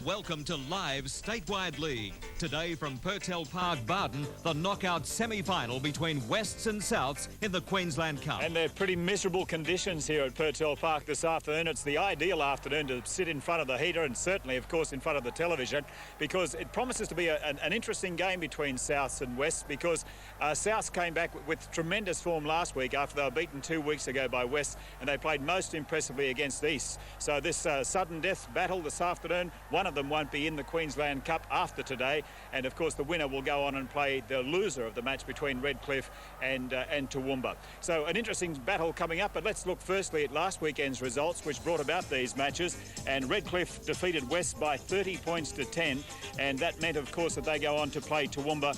Welcome to Live Statewide League. Today from Purtell Park, Barton, the knockout semi-final between Wests and Souths in the Queensland Cup. And they're pretty miserable conditions here at Purtell Park this afternoon. It's the ideal afternoon to sit in front of the heater and certainly, of course, in front of the television, because it promises to be an interesting game between Souths and Wests, because Souths came back with tremendous form last week after they were beaten 2 weeks ago by Wests, and they played most impressively against East. So this sudden death battle this afternoon, one of them won't be in the Queensland Cup after today, and of course the winner will go on and play the loser of the match between Redcliffe and Toowoomba. So an interesting battle coming up, but let's look firstly at last weekend's results, which brought about these matches. And Redcliffe defeated West by 30 points to 10, and that meant, of course, that they go on to play Toowoomba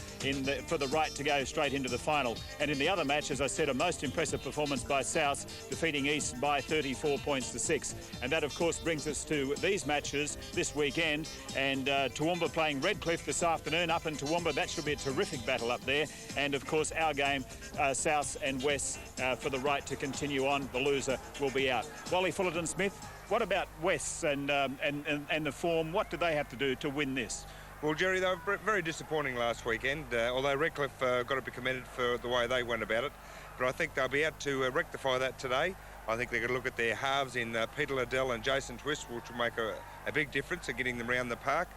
for the right to go straight into the final. And in the other match, as I said, a most impressive performance by South, defeating East by 34 points to 6. And that, of course, brings us to these matches this weekend, and Toowoomba playing Redcliffe this afternoon up in Toowoomba. That should be a terrific battle up there. And of course our game, South and West, for the right to continue on. The loser will be out. Wally Fullerton-Smith, what about West and the form? What do they have to do to win this? Well, Jerry, they were very disappointing last weekend, although Redcliffe got to be commended for the way they went about it. But I think they'll be able to rectify that today. I think they're going to look at their halves in Peter Liddell and Jason Twist, which will make a big difference in getting them around the park.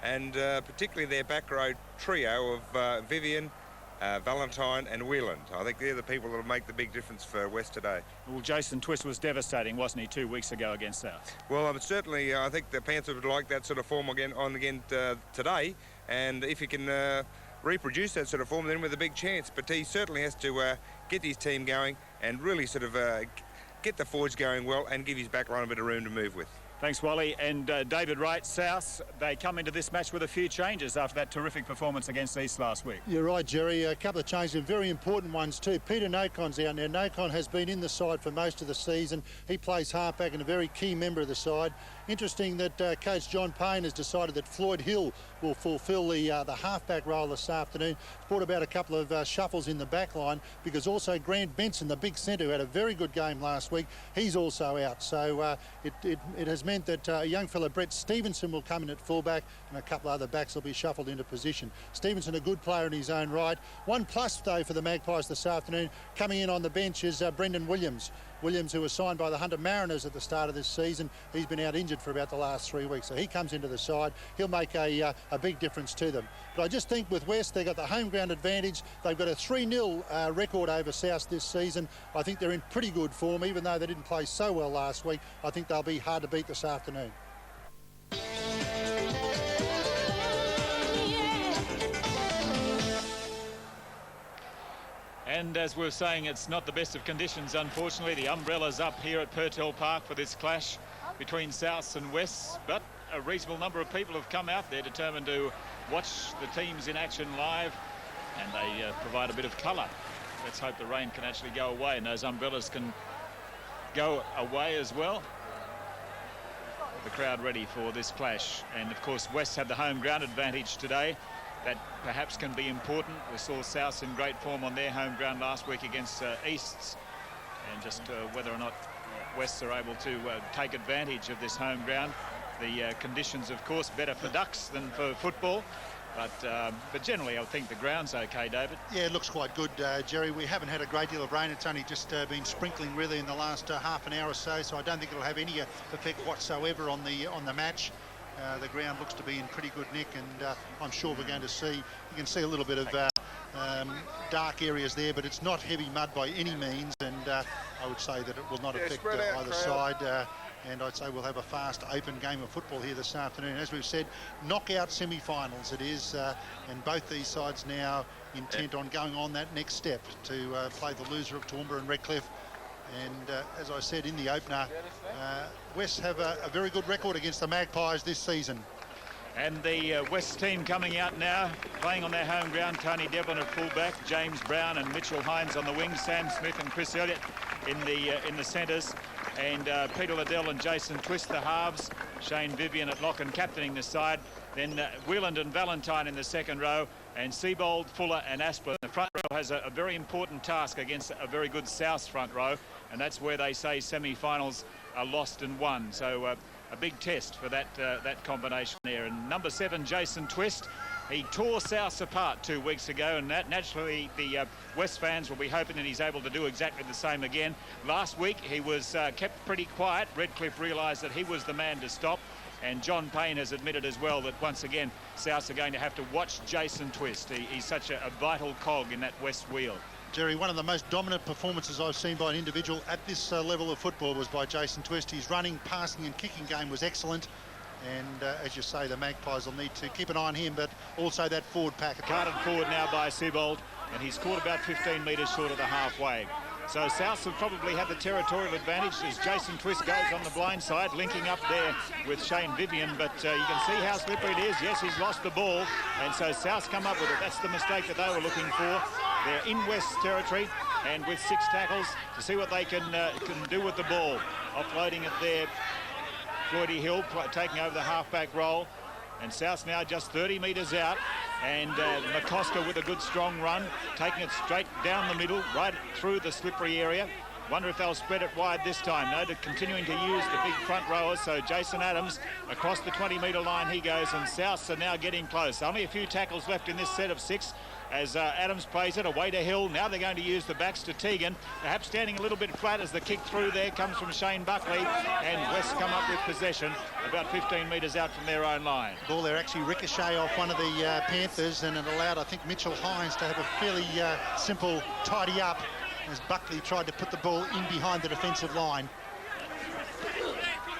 And particularly their back row trio of Vivian, Valentine and Wheeland. I think they're the people that will make the big difference for West today. Well, Jason Twist was devastating, wasn't he, 2 weeks ago against South? Well, certainly I think the Panthers would like that sort of form again today. And if he can reproduce that sort of form, then with a big chance. But he certainly has to get his team going and really sort of get the forwards going well and give his back line a bit of room to move with. Thanks, Wally. And David Wright, South, they come into this match with a few changes after that terrific performance against East last week. You're right, Jerry. A couple of changes, and very important ones too. Peter Nocon's out now. Nocon has been in the side for most of the season. He plays halfback and a very key member of the side. Interesting that Coach John Payne has decided that Floyd Hill will fulfil the halfback role this afternoon. It's brought about a couple of shuffles in the back line, because also Grant Benson, the big centre, who had a very good game last week, he's also out. So it has meant that a young fella, Brett Stevenson, will come in at fullback, and a couple of other backs will be shuffled into position. Stevenson, a good player in his own right. One plus, though, for the Magpies this afternoon, coming in on the bench is Brendan Williams. Williams, who was signed by the Hunter Mariners at the start of this season, he's been out injured for about the last 3 weeks, so he comes into the side. He'll make a big difference to them. But I just think with West, they've got the home ground advantage. They've got a 3-0 record over South this season. I think they're in pretty good form, even though they didn't play so well last week. I think they'll be hard to beat this afternoon. And as we were saying, it's not the best of conditions, unfortunately. The umbrella's up here at Purtell Park for this clash between Souths and Wests, but a reasonable number of people have come out there determined to watch the teams in action live, and they provide a bit of colour. Let's hope the rain can actually go away and those umbrellas can go away as well. The crowd ready for this clash, and of course West have the home ground advantage today. That perhaps can be important. We saw Souths in great form on their home ground last week against Easts, and just whether or not Wests are able to take advantage of this home ground. The conditions, of course, better for ducks than for football, but generally I think the ground's okay, David. Yeah, it looks quite good, Jerry. We haven't had a great deal of rain. It's only just been sprinkling really in the last half an hour or so, so I don't think it'll have any effect whatsoever on the match. The ground looks to be in pretty good nick, and I'm sure we're going to see, you can see a little bit of dark areas there, but it's not heavy mud by any means, and I would say that it will not affect either side, and I'd say we'll have a fast, open game of football here this afternoon. As we've said, knockout semi-finals it is, and both these sides now intent on going on that next step to play the loser of Toowoomba and Redcliffe. And as I said in the opener, West have a very good record against the Magpies this season. And the West team coming out now, playing on their home ground. Tony Devlin at fullback, James Brown and Mitchell Hines on the wings, Sam Smith and Chris Elliott in the centres, and Peter Liddell and Jason Twist the halves, Shane Vivian at lock and captaining the side. Then Wheeland and Valentine in the second row, and Seabold, Fuller and Aspler. The front row has a very important task against a very good South front row, and that's where they say semi-finals are lost and won. So a big test for that combination there. And number 7, Jason Twist, he tore South apart 2 weeks ago, and that naturally the West fans will be hoping that he's able to do exactly the same again. Last week he was kept pretty quiet. Redcliffe realised that he was the man to stop, and John Payne has admitted as well that once again South are going to have to watch Jason Twist. He's such a vital cog in that West wheel. Jerry, one of the most dominant performances I've seen by an individual at this level of football was by Jason Twist. His running, passing and kicking game was excellent. And as you say, the Magpies will need to keep an eye on him, but also that forward pack. Carted forward now by Siebold, and he's caught about 15 metres short of the halfway. So South will probably have the territorial advantage as Jason Twist goes on the blind side, linking up there with Shane Vivian, but you can see how slippery it is. Yes, he's lost the ball, and so South come up with it. That's the mistake that they were looking for. They're in West territory, and with 6 tackles to see what they can do with the ball. Offloading it there, Floydie Hill taking over the halfback role, and South now just 30 metres out, and McCosker with a good strong run, taking it straight down the middle, right through the slippery area. Wonder if they'll spread it wide this time. No, they're continuing to use the big front rowers. So Jason Adams across the 20-metre line he goes, and Souths are now getting close. Only a few tackles left in this set of 6 as Adams plays it away to Hill. Now they're going to use the backs to Teagan, perhaps standing a little bit flat as the kick through there comes from Shane Buckley, and West come up with possession about 15 metres out from their own line. Ball there actually ricochet off one of the Panthers, and it allowed, I think, Mitchell Hines to have a fairly simple tidy up as Buckley tried to put the ball in behind the defensive line.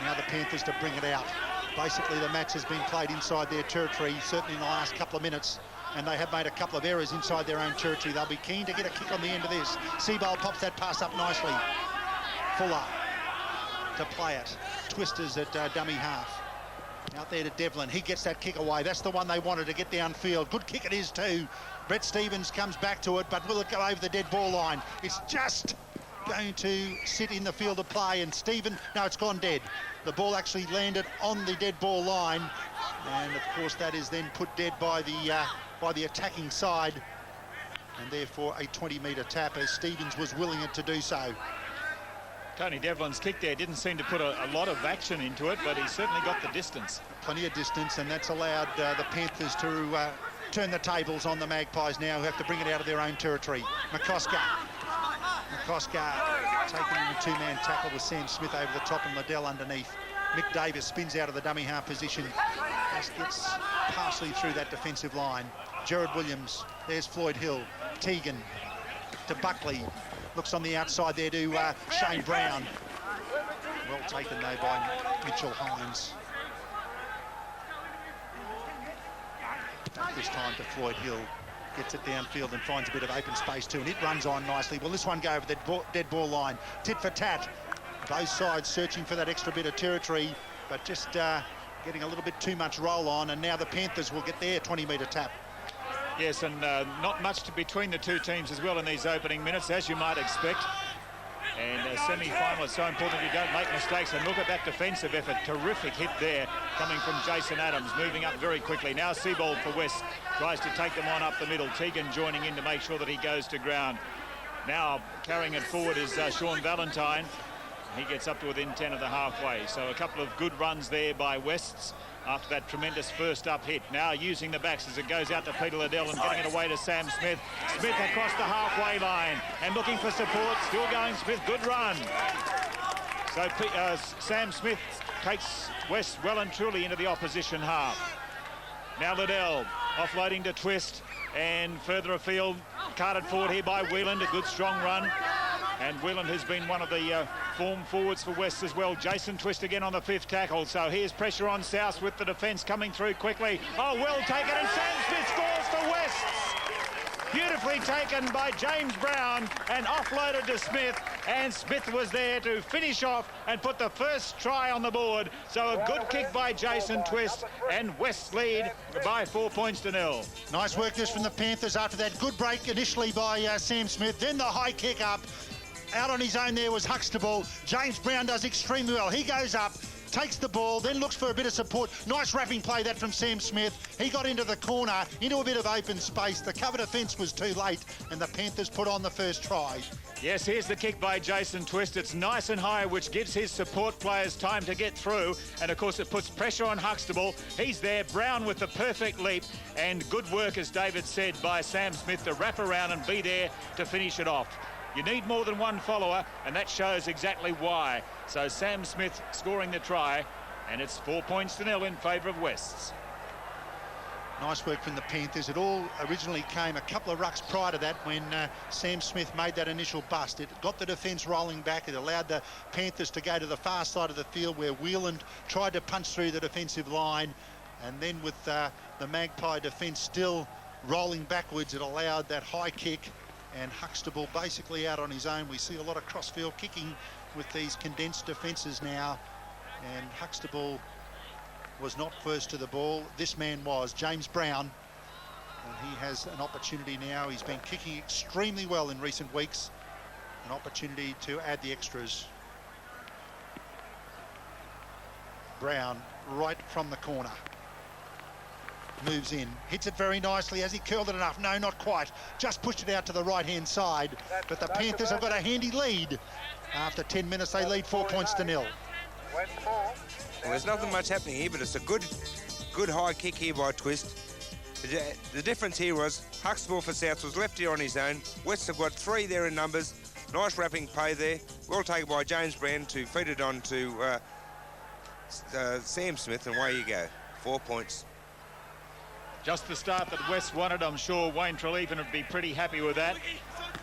Now the Panthers to bring it out. Basically the match has been played inside their territory, certainly in the last couple of minutes, and they have made a couple of errors inside their own territory. They'll be keen to get a kick on the end of this. Seabold pops that pass up nicely. Fuller to play it. Twisters at dummy half. Out there to Devlin. He gets that kick away. That's the one they wanted to get downfield. Good kick it is too. Brett Stevens comes back to it, but will it go over the dead ball line? It's just going to sit in the field of play, and no, it's gone dead. The ball actually landed on the dead ball line, and of course that is then put dead by the attacking side, and therefore a 20-metre tap as Stevens was willing it to do so. Tony Devlin's kick there didn't seem to put a lot of action into it, but he certainly got the distance. Plenty of distance, and that's allowed the Panthers to turn the tables on the Magpies now, who have to bring it out of their own territory. McCosker taking in a 2-man tackle with Sam Smith over the top and Liddell underneath. Mick Davis spins out of the dummy half position, just gets partially through that defensive line. Gerard Williams, there's Floyd Hill. Teagan to Buckley, looks on the outside there to Shane Brown. Well taken though by Mitchell Hines. This time to Floyd Hill, gets it downfield and finds a bit of open space too, and it runs on nicely. Will this one go over the dead ball line? Tit for tat. Both sides searching for that extra bit of territory, but just getting a little bit too much roll on, and now the Panthers will get their 20-metre tap. Yes, and not much between the two teams as well in these opening minutes, as you might expect. And a semi-final is so important you don't make mistakes. And look at that defensive effort. Terrific hit there coming from Jason Adams, moving up very quickly. Now Seabold for West tries to take them on up the middle. Teagan joining in to make sure that he goes to ground. Now carrying it forward is Sean Valentine. He gets up to within 10 of the halfway. So a couple of good runs there by Wests after that tremendous first up hit. Now using the backs as it goes out to Peter Liddell and getting it away to Sam Smith. Smith across the halfway line and looking for support. Still going Smith. Good run. So Sam Smith takes West well and truly into the opposition half. Now Liddell offloading to Twist, and further afield, carted forward here by Whelan. A good strong run. And Whelan has been one of the form forwards for West as well. Jason Twist again on the 5th tackle. So here's pressure on South with the defence coming through quickly. Oh, well taken, and Sam Smith scores for West. Beautifully taken by James Brown and offloaded to Smith, and Smith was there to finish off and put the first try on the board. So a good kick by Jason Twist, and West lead by 4 points to 0. Nice work this from the Panthers after that good break initially by Sam Smith, then the high kick up. Out on his own there was Huxtable. James Brown does extremely well. He goes up, takes the ball, then looks for a bit of support. Nice wrapping play that from Sam Smith. He got into the corner, into a bit of open space. The cover defence was too late, and the Panthers put on the first try. Yes, here's the kick by Jason Twist. It's nice and high, which gives his support players time to get through. And, of course, it puts pressure on Huxtable. He's there, Brown with the perfect leap. And good work, as David said, by Sam Smith to wrap around and be there to finish it off. You need more than one follower, and that shows exactly why. So Sam Smith scoring the try, and it's 4-0 in favour of Wests. Nice work from the Panthers. It all originally came a couple of rucks prior to that when Sam Smith made that initial bust. It got the defence rolling back. It allowed the Panthers to go to the far side of the field where Whelan tried to punch through the defensive line. And then with the Magpie defence still rolling backwards, it allowed that high kick. And Huxtable basically out on his own. We see a lot of crossfield kicking with these condensed defences now. And Huxtable was not first to the ball. This man was, James Brown. And he has an opportunity now. He's been kicking extremely well in recent weeks. An opportunity to add the extras. Brown right from the corner. Moves in, hits it very nicely. Has he curled it enough? No, not quite. Just pushed it out to the right-hand side. But the Panthers have got a handy lead. After 10 minutes, they lead 4-0. Well, there's nothing much happening here, but it's a good high kick here by Twist. The difference here was Huxtable for South was left here on his own. West have got 3 there in numbers. Nice wrapping play there. Well taken by James Brown to feed it on to Sam Smith, and away you go. 4 points. Just the start that West wanted. I'm sure Wayne Treleaven would be pretty happy with that.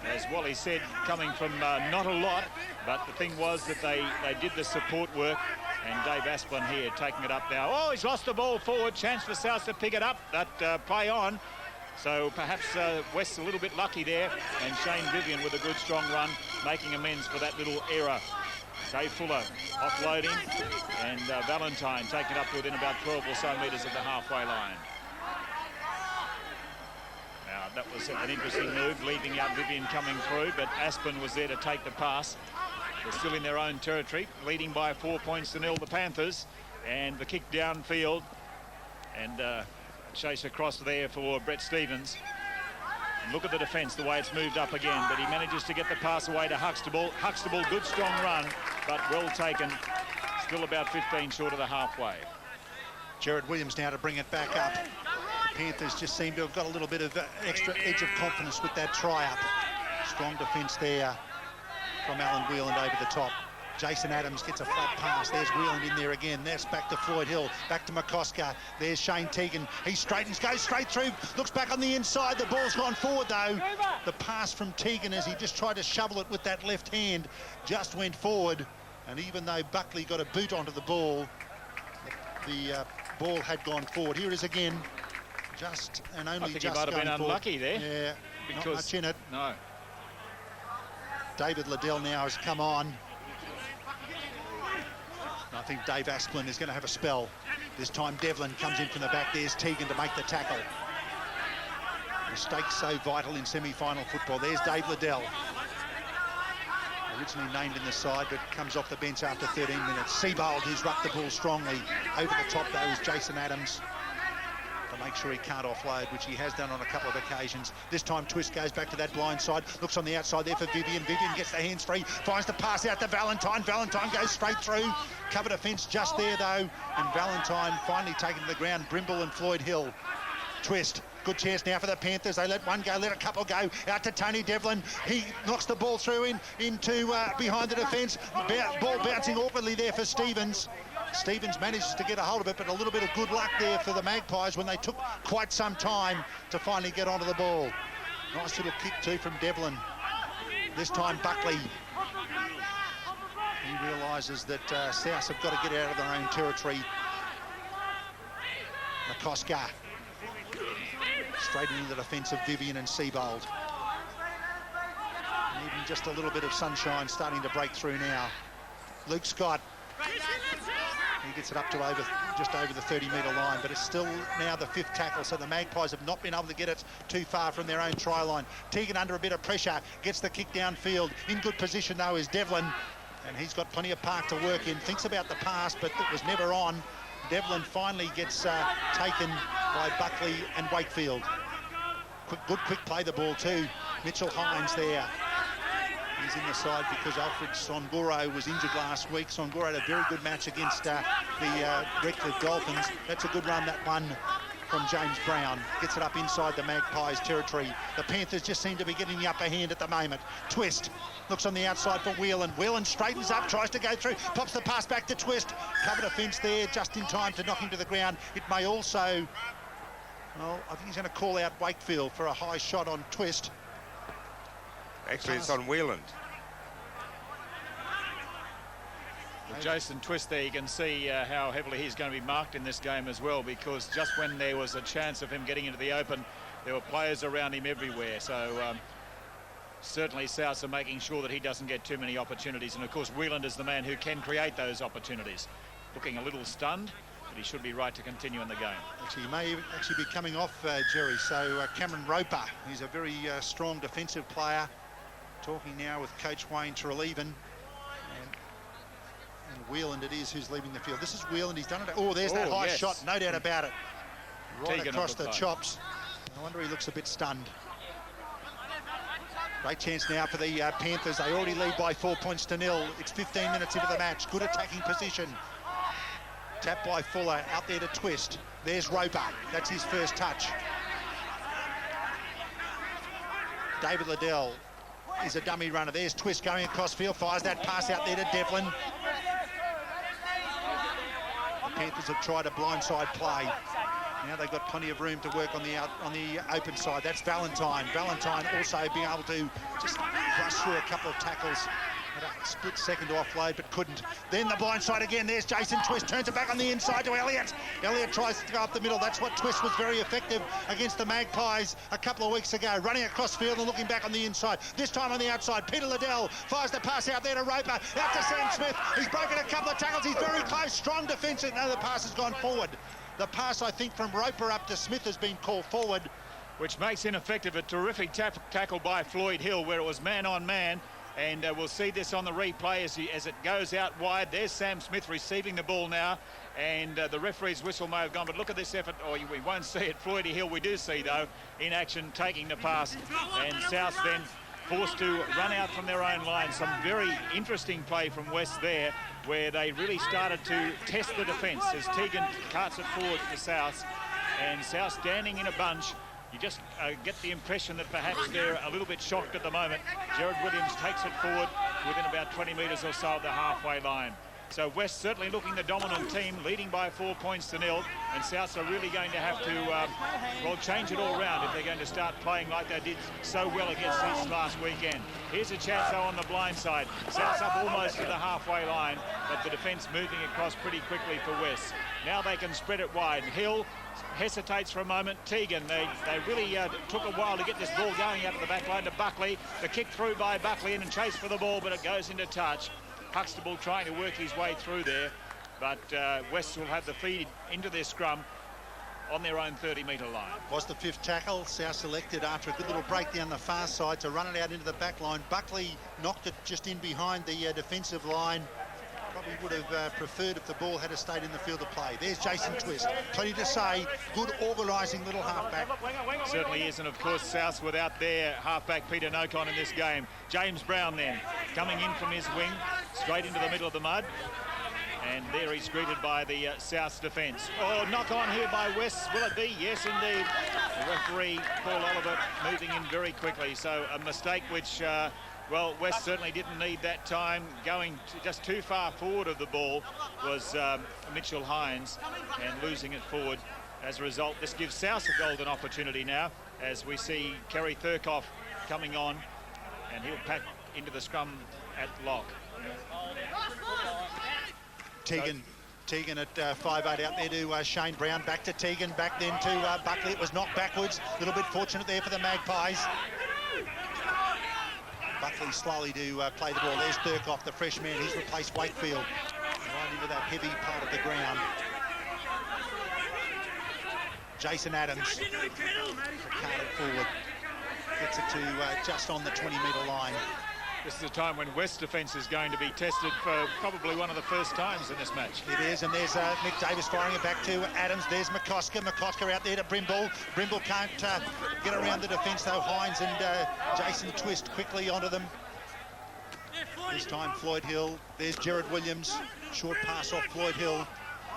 As Wally said, coming from not a lot, but the thing was that they did the support work. And Dave Asplin here taking it up now. Oh, he's lost the ball forward. Chance for South to pick it up. That play on. So perhaps West's a little bit lucky there. And Shane Vivian with a good strong run, making amends for that little error. Dave Fuller offloading. And Valentine taking it up to within about 12 or so metres of the halfway line. Now, that was an interesting move, leaving out Vivian coming through. But Asplin was there to take the pass. They're still in their own territory, leading by 4-0 the Panthers. And the kick downfield. And chase across there for Brett Stevens. And look at the defence, the way it's moved up again. But he manages to get the pass away to Huxtable. Huxtable, good strong run, but well taken. Still about 15 short of the halfway. Jared Williams now to bring it back up. The Panthers just seem to have got a little bit of extra edge of confidence with that try-up. Strong defence there from Alan Whelan over the top. Jason Adams gets a flat pass. There's Whelan in there again. That's back to Floyd Hill. Back to McCosker. There's Shane Teagan. He straightens, goes straight through. Looks back on the inside. The ball's gone forward, though. The pass from Teagan as he just tried to shovel it with that left hand just went forward. And even though Buckley got a boot onto the ball, the ball had gone forward. Here it is again. Just and only just going forward. I think he might have been unlucky there. Yeah, because not much in it. No. David Liddell now has come on. I think Dave Asplin is going to have a spell. This time Devlin comes in from the back. There's Teagan to make the tackle. Mistakes so vital in semi-final football. There's Dave Liddell. Originally named in the side, but comes off the bench after 13 minutes. Seabold, who's rucked the ball strongly. Over the top, though, is Jason Adams. To make sure he can't offload, which he has done on a couple of occasions. This time Twist goes back to that blind side, looks on the outside there for Vivian. Vivian gets the hands free, finds the pass out to Valentine. Valentine goes straight through. Cover defence just there though, and Valentine finally taken to the ground. Brimble and Floyd Hill. Twist, good chance now for the Panthers. They let one go, let a couple go. Out to Tony Devlin. He knocks the ball through into behind the defence. Ball bouncing awkwardly there for Stevens. Stevens manages to get a hold of it, but a little bit of good luck there for the Magpies when they took quite some time to finally get onto the ball. Nice little kick too from Devlin. This time Buckley. He realises that South have got to get out of their own territory. McCosker. Straight into the defence of Vivian and Seabold. And even just a little bit of sunshine starting to break through now. Luke Scott. He gets it up to just over the 30-metre line, but it's still now the 5th tackle, so the Magpies have not been able to get it too far from their own try line. Teagan under a bit of pressure, gets the kick downfield. In good position, though, is Devlin. And he's got plenty of park to work in. Thinks about the pass, but it was never on. Devlin finally gets taken by Buckley and Wakefield. Good quick play the ball too. Mitchell Hines there. He's in the side because Alfred Songoro was injured last week. Songoro had a very good match against the Redcliffe Dolphins. That's a good run, that one from James Brown. Gets it up inside the Magpies territory. The Panthers just seem to be getting the upper hand at the moment. Twist looks on the outside for Whelan. Whelan straightens up, tries to go through, pops the pass back to Twist. Covered a fence there just in time to knock him to the ground. It may also, well, I think he's going to call out Wakefield for a high shot on Twist. Actually, it's on Whelan. Well, Jason Twist there, you can see how heavily he's going to be marked in this game as well, because just when there was a chance of him getting into the open, there were players around him everywhere. So certainly Souths are making sure that he doesn't get too many opportunities. And of course, Whelan is the man who can create those opportunities. Looking a little stunned, but he should be right to continue in the game. Actually, he may actually be coming off, Jerry. So Cameron Roper, he's a very strong defensive player. Talking now with Coach Wayne to relieve him. And Whelan it is who's leaving the field. This is Whelan, he's done it. Oh, there's that high shot, no doubt about it. Right Tegan across the chops. No wonder he looks a bit stunned. Great chance now for the Panthers. They already lead by 4 points to 0. It's 15 minutes into the match. Good attacking position. Tap by Fuller, out there to Twist. There's Roper, that's his first touch. David Liddell is a dummy runner. There's Twist going across field, fires that pass out there to Devlin. The Panthers have tried a blindside play. Now they've got plenty of room to work on the open side. That's Valentine. Valentine also being able to just rush through a couple of tackles. Had a split second to offload, but couldn't. Then the blind side again. There's Jason Twist. Turns it back on the inside to Elliott. Elliott tries to go up the middle. That's what Twist was very effective against the Magpies a couple of weeks ago. Running across field and looking back on the inside. This time on the outside. Peter Liddell fires the pass out there to Roper. Out to Sam Smith. He's broken a couple of tackles. He's very close. Strong defence. No, the pass has gone forward. The pass, I think, from Roper up to Smith has been called forward. Which makes ineffective a terrific tackle by Floyd Hill, where it was man on man. And we'll see this on the replay as it goes out wide. There's Sam Smith receiving the ball now, and the referee's whistle may have gone, but look at this effort. Oh, we won't see it. Floyd Hill we do see, though, in action, taking the pass. And South then forced to run out from their own line. Some very interesting play from West there, where they really started to test the defence as Tegan carts it forward for South. And South standing in a bunch. You just get the impression that perhaps they're a little bit shocked at the moment. Jared Williams takes it forward within about 20 metres or so of the halfway line. So West certainly looking the dominant team, leading by 4 points to 0. And Souths are really going to have to, well, change it all round if they're going to start playing like they did so well against East last weekend. Here's a chance, though, on the blind side. Souths up almost to the halfway line, but the defence moving across pretty quickly for West. Now they can spread it wide. Hill hesitates for a moment. Tegan, they really took a while to get this ball going out of the back line to Buckley. The kick through by Buckley and chase for the ball, but it goes into touch. Huxtable trying to work his way through there, but West will have the feed into their scrum on their own 30-metre line. Was the fifth tackle. South selected after a good little break down the far side to run it out into the back line. Buckley knocked it just in behind the defensive line. Probably would have preferred if the ball had stayed in the field of play. There's Jason Twist. Plenty to say. Good organising little halfback. Certainly is, and of course South without their halfback Peter Nocon in this game. James Brown then coming in from his wing, straight into the middle of the mud. And there he's greeted by the South's defence. Oh, knock on here by West. Will it be? Yes, indeed. The referee, Paul Oliver, moving in very quickly. So a mistake which... well, West certainly didn't need that time. Going just too far forward of the ball was Mitchell Hines, and losing it forward. As a result, this gives South a golden opportunity now, as we see Kerry Thurkoff coming on, and he'll pack into the scrum at lock. Tegan at 5'8", out there to Shane Brown. Back to Tegan, back then to Buckley. It was knocked backwards. A little bit fortunate there for the Magpies. Buckley slowly to play the ball. There's Thurkoff, the fresh man. He's replaced Wakefield. Right into that heavy part of the ground. Jason Adams, carted forward. Gets it to just on the 20-metre line. This is a time when West's defence is going to be tested for probably one of the first times in this match. It is, and there's Mick Davis firing it back to Adams. There's McCosker. McCosker out there to Brimble. Brimble can't get around the defence, though. Hines and Jason Twist quickly onto them. This time Floyd Hill. There's Gerard Williams. Short pass off Floyd Hill.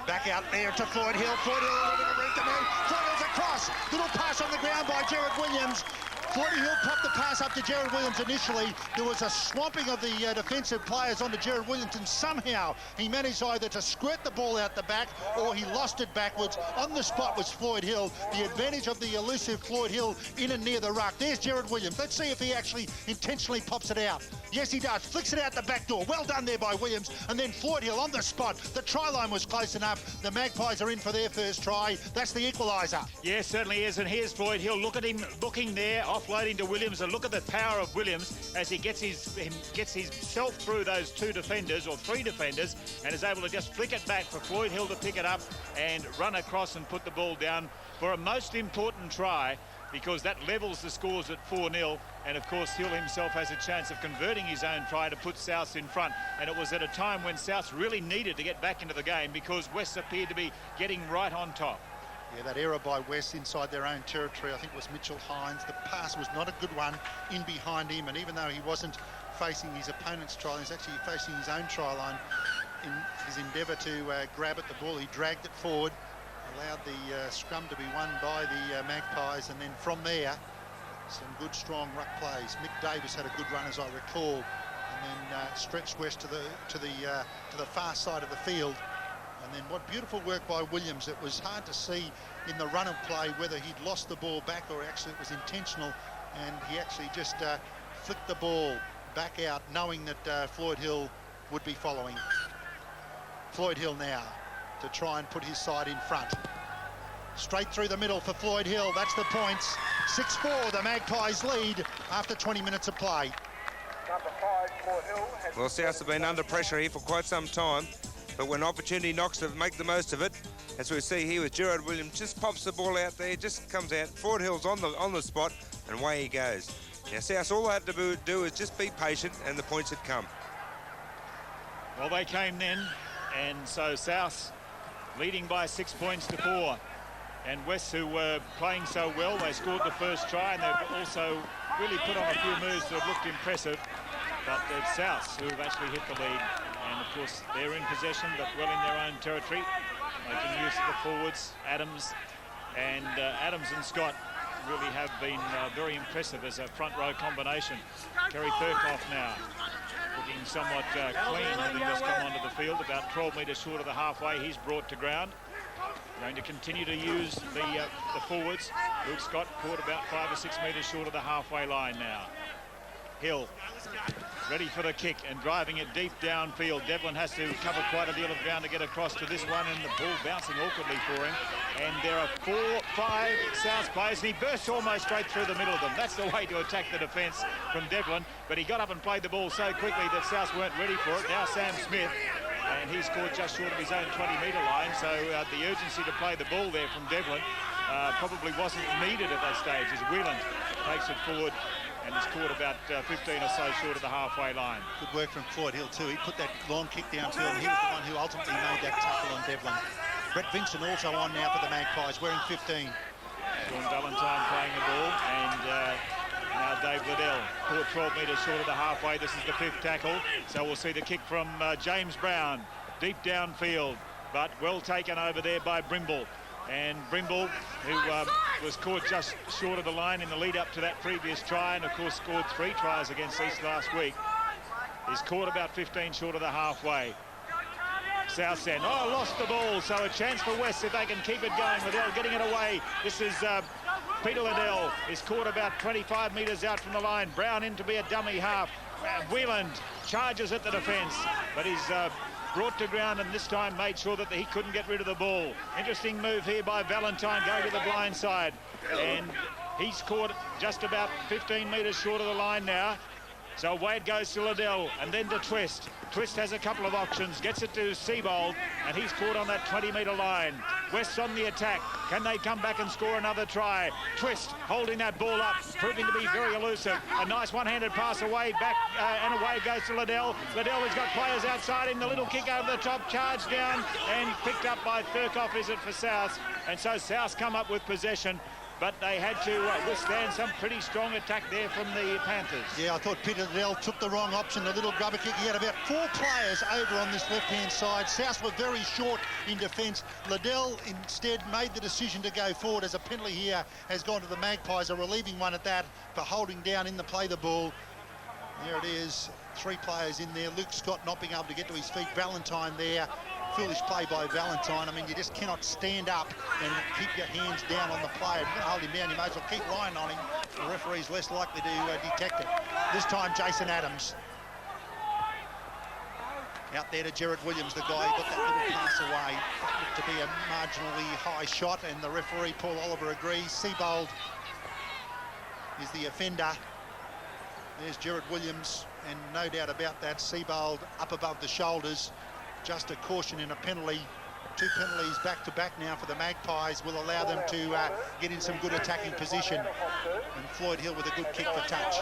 Back out there to Floyd Hill. Floyd Hill a little bit of room to move. Floyd Hill's across. Little pass on the ground by Gerard Williams. Floyd Hill popped the pass up to Gerard Williams initially. There was a swamping of the defensive players onto Gerard Williams, and somehow he managed either to squirt the ball out the back or he lost it backwards. On the spot was Floyd Hill. The advantage of the elusive Floyd Hill in and near the ruck. There's Gerard Williams. Let's see if he actually intentionally pops it out. Yes, he does. Flicks it out the back door. Well done there by Williams. And then Floyd Hill on the spot. The try line was close enough. The Magpies are in for their first try. That's the equaliser. Yes, certainly is. And here's Floyd Hill. Look at him looking there, offloading to Williams. And look at the power of Williams as he gets himself through those two defenders or three defenders and is able to just flick it back for Floyd Hill to pick it up and run across and put the ball down for a most important try, because that levels the scores at 4-0, and of course Hill himself has a chance of converting his own try to put Souths in front. And it was at a time when Souths really needed to get back into the game because West appeared to be getting right on top. Yeah, that error by West inside their own territory, I think, was Mitchell Hines. The pass was not a good one in behind him, and even though he wasn't facing his opponent's try line, he's actually facing his own try line in his endeavour to grab at the ball. He dragged it forward, allowed the scrum to be won by the Magpies, and then from there some good strong ruck plays. Mick Davis had a good run, as I recall, and then stretched West to the far side of the field. And then what beautiful work by Williams. It was hard to see in the run of play whether he'd lost the ball back or actually it was intentional, and he actually just flicked the ball back out knowing that Floyd Hill would be following. Floyd Hill now to try and put his side in front. Straight through the middle for Floyd Hill. That's the points. 6-4, the Magpies lead after 20 minutes of play. Well, Souths have been under pressure here for quite some time, but when opportunity knocks to make the most of it, as we see here with Gerard Williams, just pops the ball out there, just comes out. Floyd Hill's on the spot, and away he goes. Now, Souths, all they had to do is just be patient, and the points had come. Well, they came then, and so Souths leading by 6 points to 4. And West, who were playing so well, they scored the first try, and they've also really put on a few moves that have looked impressive. But it's Souths who have actually hit the lead. And of course, they're in possession, but well in their own territory, making use of the forwards. Adams and Scott really have been very impressive as a front row combination. Kerry Thurkoff now looking somewhat clean, having just come onto the field, about 12 metres short of the halfway. He's brought to ground. Going to continue to use the forwards. Luke Scott caught about 5 or 6 metres short of the halfway line now. Hill ready for the kick and driving it deep downfield. Devlin has to cover quite a deal of ground to get across to this one, and the ball bouncing awkwardly for him. And there are 4, 5 South players, and he bursts almost straight through the middle of them. That's the way to attack the defence from Devlin, but he got up and played the ball so quickly that South weren't ready for it. Now Sam Smith, and he scored just short of his own 20-metre line, so the urgency to play the ball there from Devlin probably wasn't needed at that stage, as Whelan takes it forward and has caught about 15 or so short of the halfway line. Good work from Floyd Hill too. He put that long kick downfield, and he was the one who ultimately made that tackle on Devlin. Brett Vincent also on now for the Magpies, wearing 15. Sean Valentine playing the ball, and now Dave Liddell caught 12 metres short of the halfway. This is the 5th tackle, so we'll see the kick from James Brown, deep downfield, but well taken over there by Brimble. And Brimble, who was caught just short of the line in the lead up to that previous try, and of course scored 3 tries against East last week, is caught about 15 short of the halfway. South End, lost the ball, so a chance for West if they can keep it going. Liddell getting it away. This is Peter Liddell, is caught about 25 metres out from the line. Brown in to be a dummy half. Whelan charges at the defence, but he's brought to ground, and this time made sure that he couldn't get rid of the ball. Interesting move here by Valentine, going to the blind side, and he's caught just about 15 metres short of the line now. So away it goes to Liddell and then to Twist. Twist has a couple of options, gets it to Seabold, and he's caught on that 20-metre line. West's on the attack. Can they come back and score another try? Twist holding that ball up, proving to be very elusive. A nice one-handed pass away, back and away it goes to Liddell. Liddell has got players outside him. The little kick over the top, charged down and picked up by Thurkoff, is it for South? And so South come up with possession, but they had to withstand some pretty strong attack there from the Panthers. Yeah, I thought Peter Liddell took the wrong option, the little grubber kick. He had about 4 players over on this left-hand side. South were very short in defence. Liddell instead made the decision to go forward, as a penalty here has gone to the Magpies, a relieving one at that, for holding down in the play the ball. There it is, 3 players in there. Luke Scott not being able to get to his feet. Valentine there. Foolish play by Valentine. I mean, you just cannot stand up and keep your hands down on the player. If you're going to hold him down, you may as well keep relying on him. The referee's less likely to detect it. This time, Jason Adams. Out there to Gerard Williams, the guy who got that little pass away. That looked to be a marginally high shot, and the referee, Paul Oliver, agrees. Seabold is the offender. There's Gerard Williams, and no doubt about that, Seabold up above the shoulders. Just a caution in a penalty. 2 penalties back-to-back now for the Magpies will allow them to get in some good attacking position. And Floyd Hill with a good kick for touch.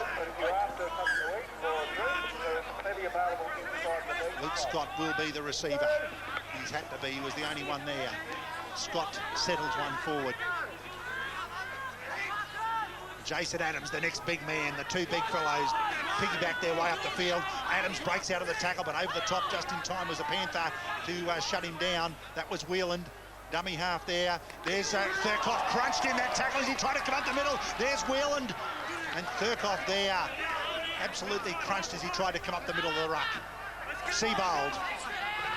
Luke Scott will be the receiver. He's had to be. He was the only one there. Scott settles one forward. Jason Adams, the next big man. The 2 big fellows piggyback their way up the field. Adams breaks out of the tackle, but over the top just in time was the Panther to shut him down. That was Wheeland. Dummy half there. There's Thurkoff crunched in that tackle as he tried to come up the middle. There's Wheeland. And Thurkoff there absolutely crunched as he tried to come up the middle of the ruck. Seabold.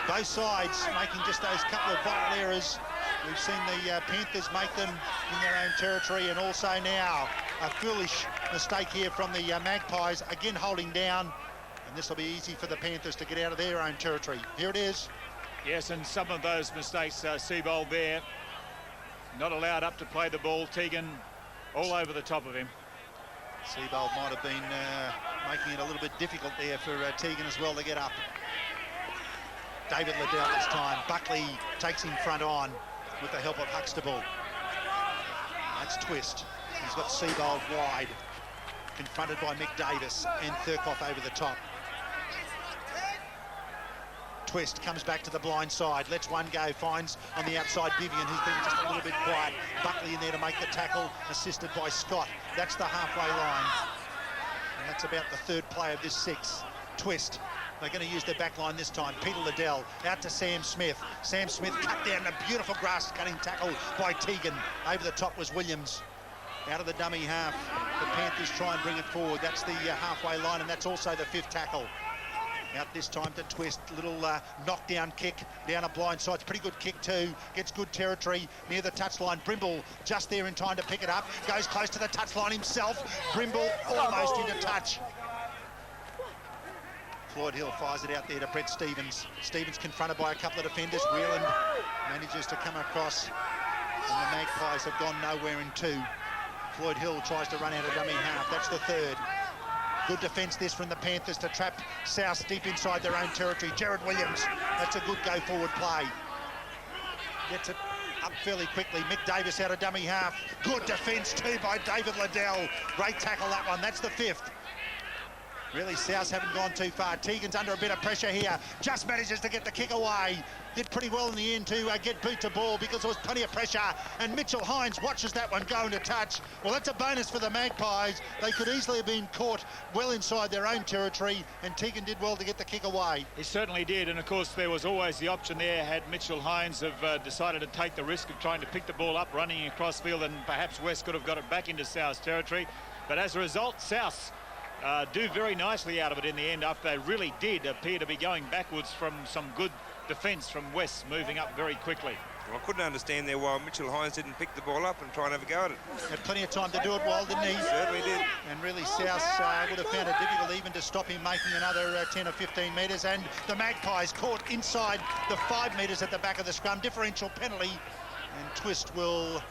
Both sides making just those couple of vital errors. We've seen the Panthers make them in their own territory, and also now a foolish mistake here from the Magpies, again holding down, and this will be easy for the Panthers to get out of their own territory. Here it is. Yes, and some of those mistakes, Seabold there, not allowed up to play the ball. Tegan all over the top of him. Seabold might have been making it a little bit difficult there for Tegan as well to get up. David Liddell this time. Buckley takes him front on with the help of Huxtable. That's Twist. He's got Seabold wide, confronted by Mick Davis and Thurkoff over the top. Twist comes back to the blind side, lets one go, finds on the outside Vivian, who's been just a little bit quiet. Buckley in there to make the tackle, assisted by Scott. That's the halfway line. And that's about the 3rd play of this 6. Twist. They're going to use their back line this time. Peter Liddell out to Sam Smith. Sam Smith cut down a beautiful grass-cutting tackle by Tegan. Over the top was Williams. Out of the dummy half, the Panthers try and bring it forward. That's the halfway line, and that's also the 5th tackle. Out this time to Twist. Little knockdown kick down a blind side. It's a pretty good kick too. Gets good territory near the touchline. Brimble just there in time to pick it up. Goes close to the touchline himself. Brimble almost into touch. Floyd Hill fires it out there to Brett Stevens. Stevens confronted by a couple of defenders. Wheeland manages to come across, and the Magpies have gone nowhere in 2. Floyd Hill tries to run out of dummy half. That's the 3rd. Good defence this from the Panthers to trap South deep inside their own territory. Gerard Williams, that's a good go-forward play. Gets it up fairly quickly. Mick Davis out of dummy half. Good defence too by David Liddell. Great tackle that one. That's the 5th. Really, South haven't gone too far. Tegan's under a bit of pressure here. Just manages to get the kick away. Did pretty well in the end to get boot to ball because there was plenty of pressure. And Mitchell Hines watches that one go into touch. Well, that's a bonus for the Magpies. They could easily have been caught well inside their own territory, and Tegan did well to get the kick away. He certainly did, and of course there was always the option there had Mitchell Hines have decided to take the risk of trying to pick the ball up, running across field, and perhaps West could have got it back into South's territory. But as a result, South do very nicely out of it in the end after they really did appear to be going backwards from some good defence from West, moving up very quickly. Well, I couldn't understand there why Mitchell Hines didn't pick the ball up and try and have a go at it. Had plenty of time to do it well, didn't he? Certainly did. And really South would have found it difficult even to stop him making another 10 or 15 metres. And the Magpies caught inside the 5 metres at the back of the scrum. Differential penalty. And Twist will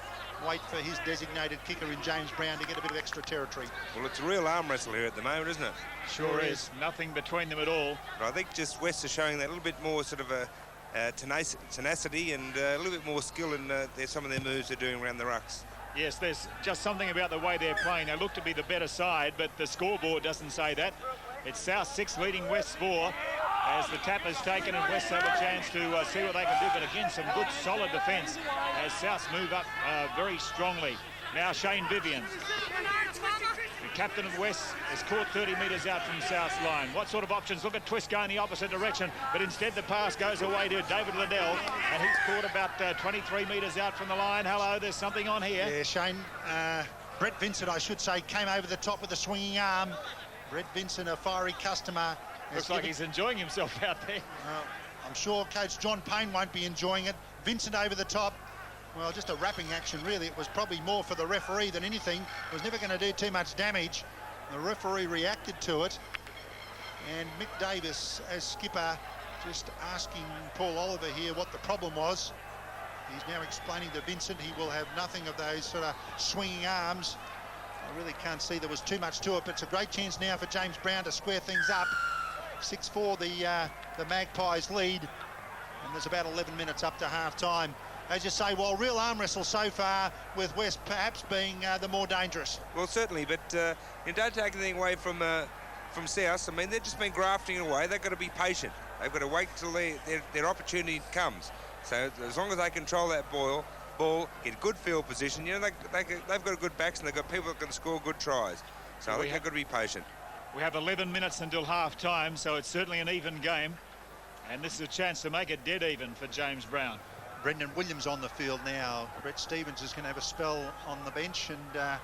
wait for his designated kicker in James Brown to get a bit of extra territory. Well, it's a real arm wrestle here at the moment, isn't it? Sure is. Nothing between them at all. But I think just West are showing that little bit more sort of a tenacity and a little bit more skill in some of their moves they're doing around the rucks. Yes, there's just something about the way they're playing. They look to be the better side, but the scoreboard doesn't say that. It's South 6 leading West 4 as the tap is taken and West have a chance to see what they can do. But again, some good solid defence as Souths move up very strongly. Now Shane Vivian, the captain of West, is caught 30 metres out from South's line. What sort of options? Look at Twist going the opposite direction, but instead the pass goes away to David Liddell, and he's caught about 23 metres out from the line. Hello, there's something on here. Yeah, Shane, Brett Vincent, I should say, came over the top with a swinging arm. Brett Vincent, a fiery customer. Looks like he's enjoying himself out there. I'm sure Coach John Payne won't be enjoying it. Vincent over the top. Well, just a wrapping action, really. It was probably more for the referee than anything. It was never going to do too much damage. The referee reacted to it. And Mick Davis, as skipper, just asking Paul Oliver here what the problem was. He's now explaining to Vincent he will have nothing of those sort of swinging arms. I really can't see there was too much to it, but it's a great chance now for James Brown to square things up. 6-4 the Magpies lead, and there's about 11 minutes up to half-time. As you say, well, real arm wrestle so far, with West perhaps being the more dangerous. Well, certainly, but you don't take anything away from South. I mean, they've just been grafting away. They've got to be patient. They've got to wait till their opportunity comes. So as long as they control that ball, get good field position, you know, they've got good backs and they've got people that can score good tries. So I think they've got to be patient. We have 11 minutes until half-time, so it's certainly an even game. And this is a chance to make it dead even for James Brown. Brendan Williams on the field now. Brett Stevens is going to have a spell on the bench, and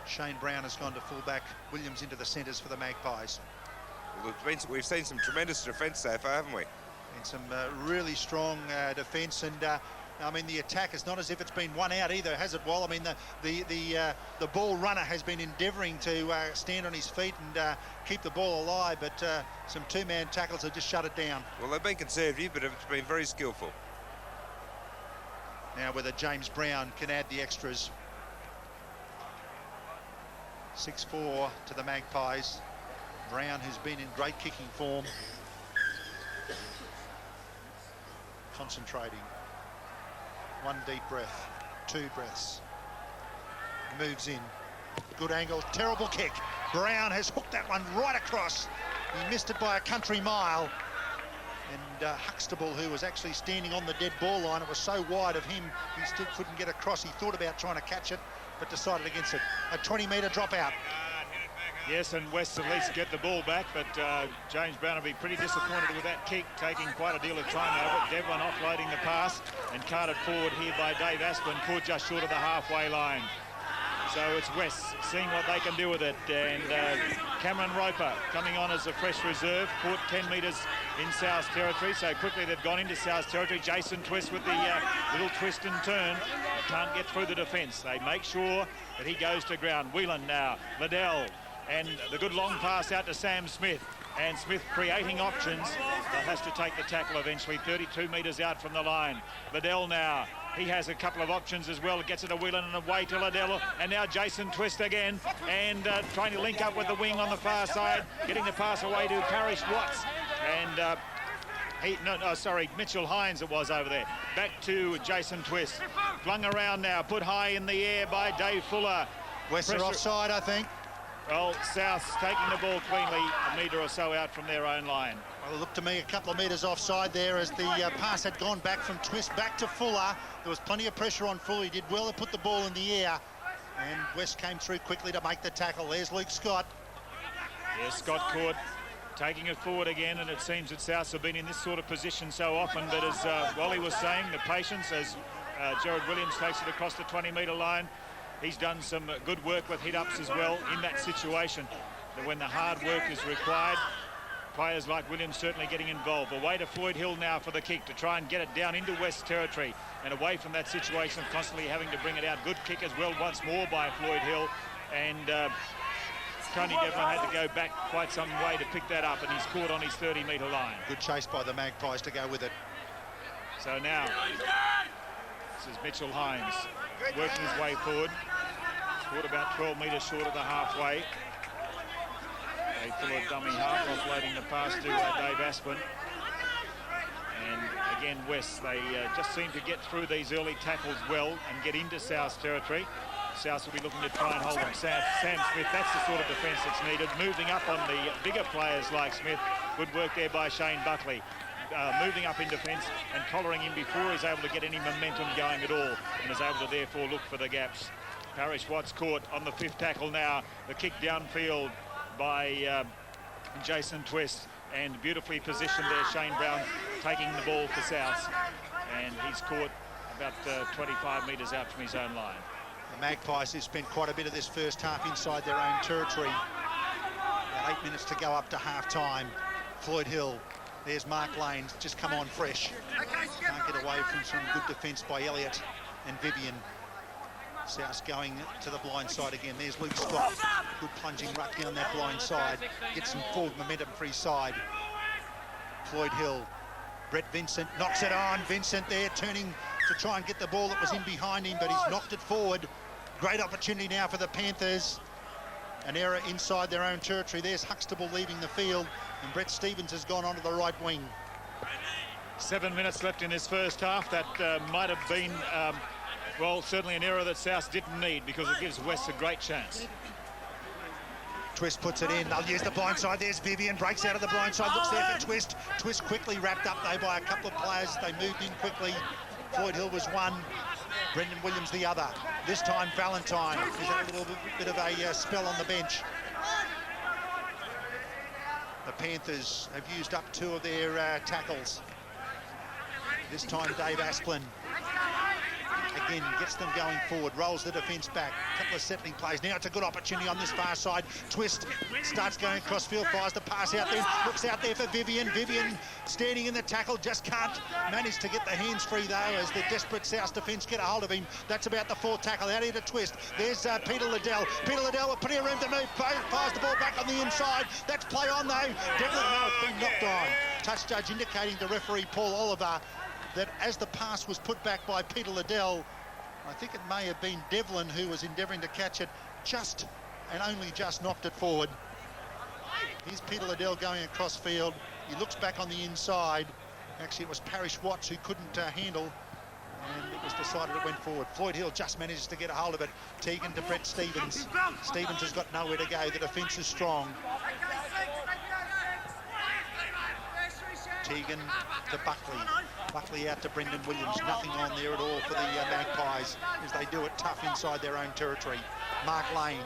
Shane Brown has gone to fullback. Williams into the centres for the Magpies. Well, we've seen some tremendous defence so far, haven't we? And some really strong defence, and I mean, the attack is not as if it's been one out either, has it, Wal? I mean, the ball runner has been endeavouring to stand on his feet and keep the ball alive, but some two-man tackles have just shut it down. Well, they've been conservative, but it's been very skillful. Now whether James Brown can add the extras. 6-4 to the Magpies. Brown, who's been in great kicking form. Concentrating. One deep breath, two breaths. Moves in. Good angle, terrible kick. Brown has hooked that one right across. He missed it by a country mile. And Huxtable, who was actually standing on the dead ball line, it was so wide of him, he still couldn't get across. He thought about trying to catch it, but decided against it. A 20-metre dropout. Yes, and West at least get the ball back, but James Brown will be pretty disappointed with that kick, taking quite a deal of time over it. Devlin offloading the pass and carted forward here by Dave Asplin, caught just short of the halfway line. So it's West seeing what they can do with it, and Cameron Roper coming on as a fresh reserve, caught 10 metres in South territory, so quickly they've gone into South territory. Jason Twist with the little twist and turn, can't get through the defence. They make sure that he goes to ground. Whelan now, Liddell, and the good long pass out to Sam Smith, and Smith creating options, but has to take the tackle eventually, 32 metres out from the line. Liddell now, he has a couple of options as well. Gets it to Whelan and away to Liddell, and now Jason Twist again, and trying to link up with the wing on the far side, getting the pass away to Parrish Watts, and Mitchell Hines it was over there. Back to Jason Twist, flung around now, put high in the air by Dave Fuller. West are offside, I think. Well, South's taking the ball cleanly, a metre or so out from their own line. Well, it looked to me a couple of metres offside there as the pass had gone back from Twist back to Fuller. There was plenty of pressure on Fuller. He did well to put the ball in the air, and West came through quickly to make the tackle. There's Luke Scott. Yes, Scott caught, taking it forward again, and it seems that Souths have been in this sort of position so often, but as Wally was saying, the patience as Gerard Williams takes it across the 20-metre line. He's done some good work with hit-ups as well in that situation. That when the hard work is required, players like Williams certainly getting involved. Away to Floyd Hill now for the kick to try and get it down into West territory and away from that situation of constantly having to bring it out. Good kick as well once more by Floyd Hill, and Tony Devlin had to go back quite some way to pick that up, and he's caught on his 30-metre line. Good chase by the Magpies to go with it. So now, this is Mitchell Hines. working his way forward. Scored about 12 metres short of the halfway. They fill a dummy half, offloading the pass to Dave Aspin. And again, West, they just seem to get through these early tackles well and get into South's territory. South will be looking to try and hold them. Sam Smith, that's the sort of defence that's needed. Moving up on the bigger players like Smith. Good work there by Shane Buckley. Moving up in defence and collaring him before he's able to get any momentum going at all, and is able to therefore look for the gaps. Parrish Watts caught on the 5th tackle now. The kick downfield by Jason Twist, and beautifully positioned there, Shane Brown taking the ball for South, and he's caught about 25 metres out from his own line. The Magpies have spent quite a bit of this first half inside their own territory. About 8 minutes to go up to half-time. Floyd Hill, there's Mark Lane, just come on fresh. Can't get away from some good defence by Elliott and Vivian. South going to the blind side again. There's Luke Scott. Good plunging ruck down that blind side. Gets some forward momentum for his side. Floyd Hill. Brett Vincent knocks it on. Vincent there turning to try and get the ball that was in behind him, but he's knocked it forward. Great opportunity now for the Panthers. An error inside their own territory. There's Huxtable leaving the field, and Brett Stevens has gone onto the right wing. 7 minutes left in this first half. That might have been... well, certainly an error that South didn't need, because it gives West a great chance. Twist puts it in. They'll use the blind side. There's Vivian. Breaks out of the blind side. Looks there for Twist. Twist quickly wrapped up, though, by a couple of players. They moved in quickly. Floyd Hill was one. Brendan Williams the other. This time, Valentine. He's had a little bit of a spell on the bench. The Panthers have used up 2 of their tackles. This time, Dave Asplin. Again, gets them going forward, rolls the defence back. A couple of settling plays. Now it's a good opportunity on this far side. Twist starts going across field, fires the pass out there, looks out there for Vivian. Vivian standing in the tackle, just can't manage to get the hands free, though, as the desperate South defence get a hold of him. That's about the 4th tackle. Out here to Twist. There's Peter Liddell. Peter Liddell with plenty of room to move. Fires the ball back on the inside. That's play on, though. Devlin, no, it's been knocked on. Touch judge indicating to referee Paul Oliver that as the pass was put back by Peter Liddell, I think it may have been Devlin who was endeavouring to catch it, just and only just knocked it forward. Here's Peter Liddell going across field. He looks back on the inside. Actually, it was Parrish Watts who couldn't handle, and it was decided it went forward. Floyd Hill just manages to get a hold of it. Teagan to Brett Stevens. Stevens has got nowhere to go. The defence is strong. Teagan to Buckley. Buckley out to Brendan Williams. Nothing on there at all for the Magpies, as they do it tough inside their own territory. Mark Lane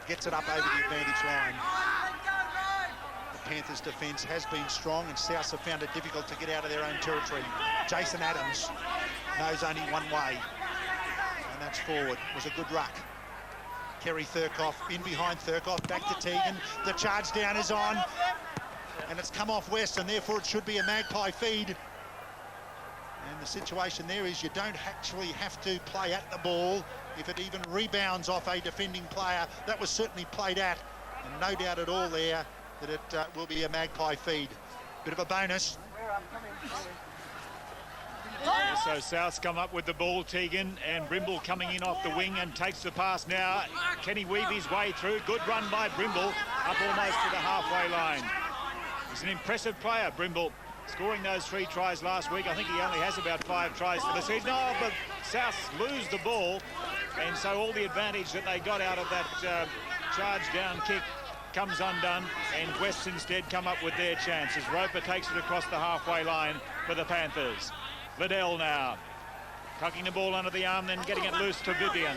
gets it up over the advantage line. The Panthers' defence has been strong, and South have found it difficult to get out of their own territory. Jason Adams knows only one way, and that's forward. It was a good ruck. Kerry Thurkoff in behind Thurkoff, back to Teagan. The charge down is on, and it's come off West, and therefore it should be a Magpie feed. And the situation there is you don't actually have to play at the ball if it even rebounds off a defending player. That was certainly played at, and no doubt at all there that it will be a Magpie feed. Bit of a bonus. So South's come up with the ball, Teagan, and Brimble coming in off the wing and takes the pass now. Can he weave his way through? Good run by Brimble, up almost to the halfway line. He's an impressive player, Brimble, scoring those 3 tries last week. I think he only has about 5 tries for the season. No, but South lose the ball, and so all the advantage that they got out of that charge down kick comes undone, and West instead come up with their chances. Roper takes it across the halfway line for the Panthers. Liddell now, tucking the ball under the arm, then getting it loose to Vivian.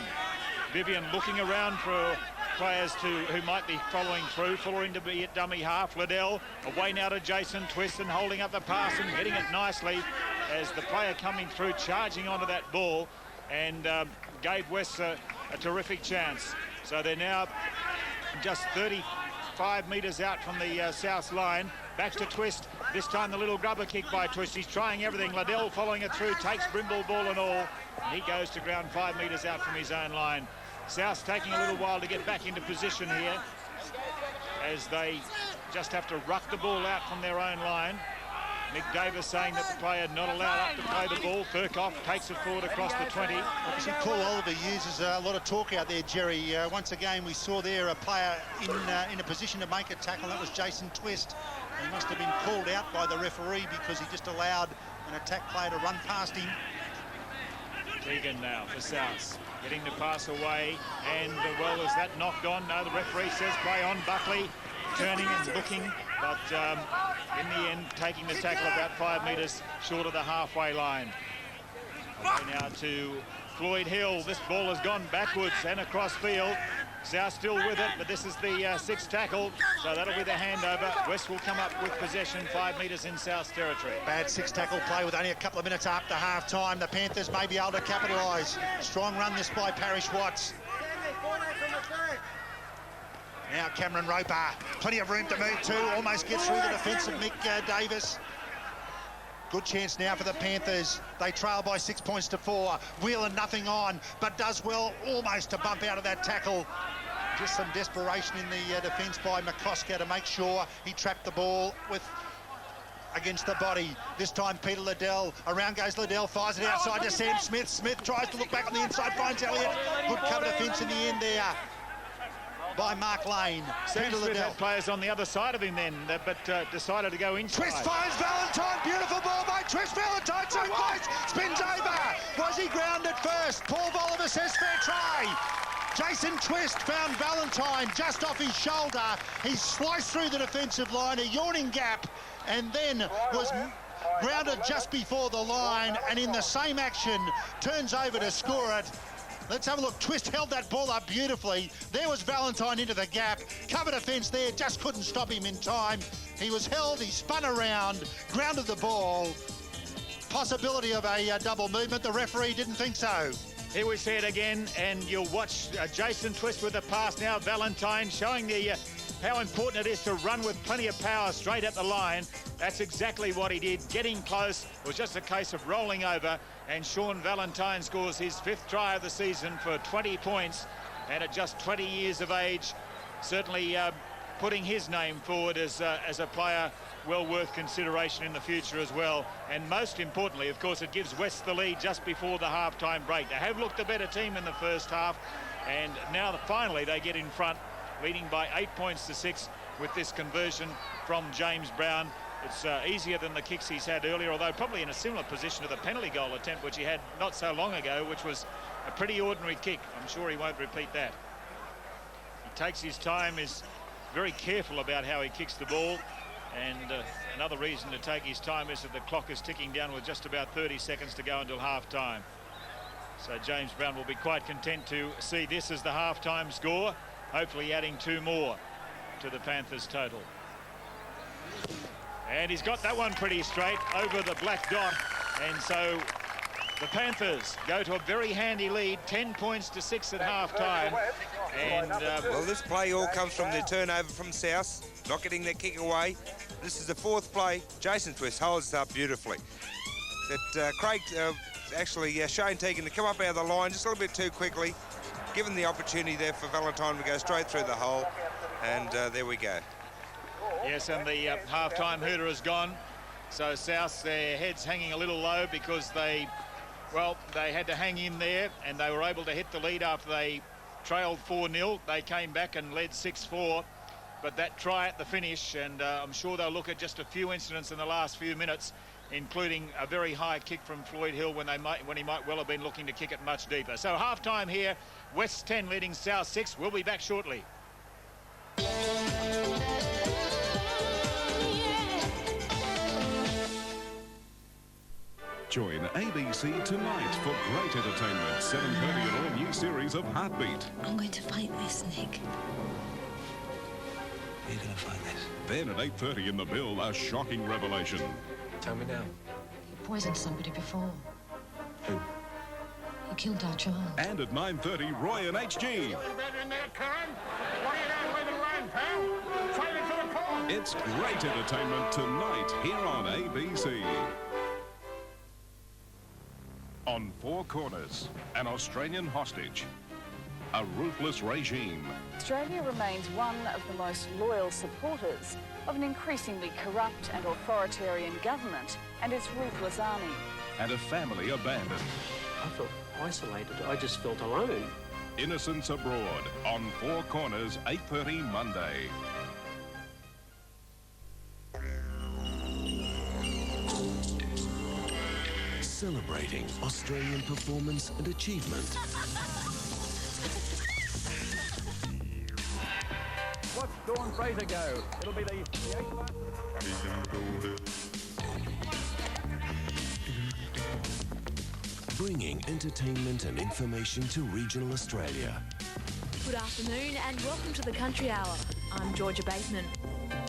Vivian looking around for players who might be following through. Fuller into be at dummy half. Liddell away now to Jason Twist, and holding up the pass and getting it nicely as the player coming through, charging onto that ball, and gave West a terrific chance. So they're now just 35 metres out from the South line. Back to Twist. This time the little grubber kick by Twist. He's trying everything. Liddell following it through, takes Brimble ball and all. And he goes to ground 5 metres out from his own line. South's taking a little while to get back into position here, as they just have to ruck the ball out from their own line. Mick Davis saying that the player not allowed up to play the ball. Furkoff takes it forward across the 20. Obviously, Paul Oliver uses a lot of talk out there, Jerry. Once again, we saw there a player in a position to make a tackle. That was Jason Twist. He must have been called out by the referee because he just allowed an attack player to run past him. Tegan now for South, getting the pass away, and well, is that knocked on? No, the referee says play on. Buckley turning and looking, but in the end taking the tackle about 5 metres short of the halfway line. Okay, now to Floyd Hill. This ball has gone backwards and across field. South still with it, but this is the sixth tackle, so that'll be the handover. West will come up with possession 5 metres in South's territory. Bad six-tackle play with only a couple of minutes after half-time. The Panthers may be able to capitalise. Strong run this by Parrish Watts. Now Cameron Roper, plenty of room to move to, almost gets through the defence of Mick Davis. Good chance now for the Panthers. They trail by 6 points to 4. Wheeler nothing on, but does well almost to bump out of that tackle. Just some desperation in the defence by McCosker to make sure he trapped the ball against the body. This time Peter Liddell, around goes Liddell, fires it outside to Sam Smith. Smith tries to look back on the inside, finds Elliott. Good cover defence in the end there by Mark Lane. Sam Smith had players on the other side of him then, but decided to go inside. Twist finds Valentine. Beautiful ball by Twist. Valentine so close. Spins over. Was he grounded first? Paul Bolivar says fair try. Jason Twist found Valentine just off his shoulder. He sliced through the defensive line, a yawning gap, and then was grounded just before the line, and in the same action turns over to score it. Let's have a look. Twist held that ball up beautifully. There was Valentine into the gap. Cover defence there, just couldn't stop him in time. He was held, he spun around, grounded the ball. Possibility of a double movement. The referee didn't think so. Here we see it again, and you'll watch Jason Twist with the pass now. Valentine showing the how important it is to run with plenty of power straight at the line. That's exactly what he did. Getting close. It was just a case of rolling over, and Sean Valentine scores his 5th try of the season for 20 points, and at just 20 years of age, certainly putting his name forward as a player well worth consideration in the future as well. And most importantly, of course, it gives West the lead just before the half-time break. They have looked a better team in the first half, and now finally they get in front, leading by 8 points to 6 with this conversion from James Brown. It's easier than the kicks he's had earlier, although probably in a similar position to the penalty goal attempt which he had not so long ago, which was a pretty ordinary kick. I'm sure he won't repeat that. He takes his time, is very careful about how he kicks the ball, and another reason to take his time is that the clock is ticking down with just about 30 seconds to go until half-time. So James Brown will be quite content to see this as the half-time score, hopefully adding 2 more to the Panthers' total. And he's got that one pretty straight over the black dot, and so the Panthers go to a very handy lead, 10 points to 6 at half-time. And well, this play all comes from the turnover from South, not getting their kick away. This is the 4th play. Jason Twist holds it up beautifully. That Craig, actually Shane Tegan to come up out of the line just a little bit too quickly, given the opportunity there for Valentine to go straight through the hole, and there we go. Yes, and the half-time hooter has gone. So South, their heads hanging a little low because they had to hang in there, and they were able to hit the lead after they trailed 4-0. They came back and led 6-4. But that try at the finish, and I'm sure they'll look at just a few incidents in the last few minutes, including a very high kick from Floyd Hill when he might well have been looking to kick it much deeper. So half-time here, West 10 leading South 6. We'll be back shortly. Join ABC tonight for great entertainment. 7:30 an all-new series of Heartbeat. I'm going to fight this, Nick. You're going to fight this? Then at 8:30 in The Bill, a shocking revelation. Tell me now. You poisoned somebody before. Who? You killed our child. And at 9:30, Roy and HG. It's great entertainment tonight here on ABC. On Four Corners, an Australian hostage. a ruthless regime. Australia remains one of the most loyal supporters of an increasingly corrupt and authoritarian government and its ruthless army. And a family abandoned. I felt isolated. I just felt alone. Innocents Abroad on Four Corners, 8:30 Monday. Celebrating Australian performance and achievement. Watch Dawn Fraser go. It'll be the eighth one. Bringing entertainment and information to regional Australia. Good afternoon and welcome to the Country Hour. I'm Georgia Bateman.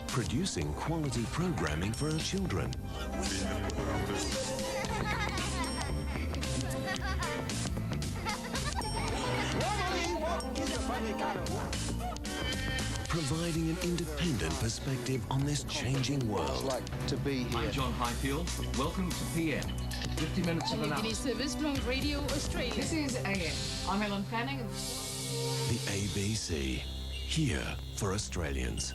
Producing quality programming for our children. Providing an independent perspective on this changing world. Like to be here. I'm John Highfield. Welcome to PM. 50 minutes of an hour. Service from Radio Australia. This is AM. I'm Helen Fanning. The ABC. Here for Australians.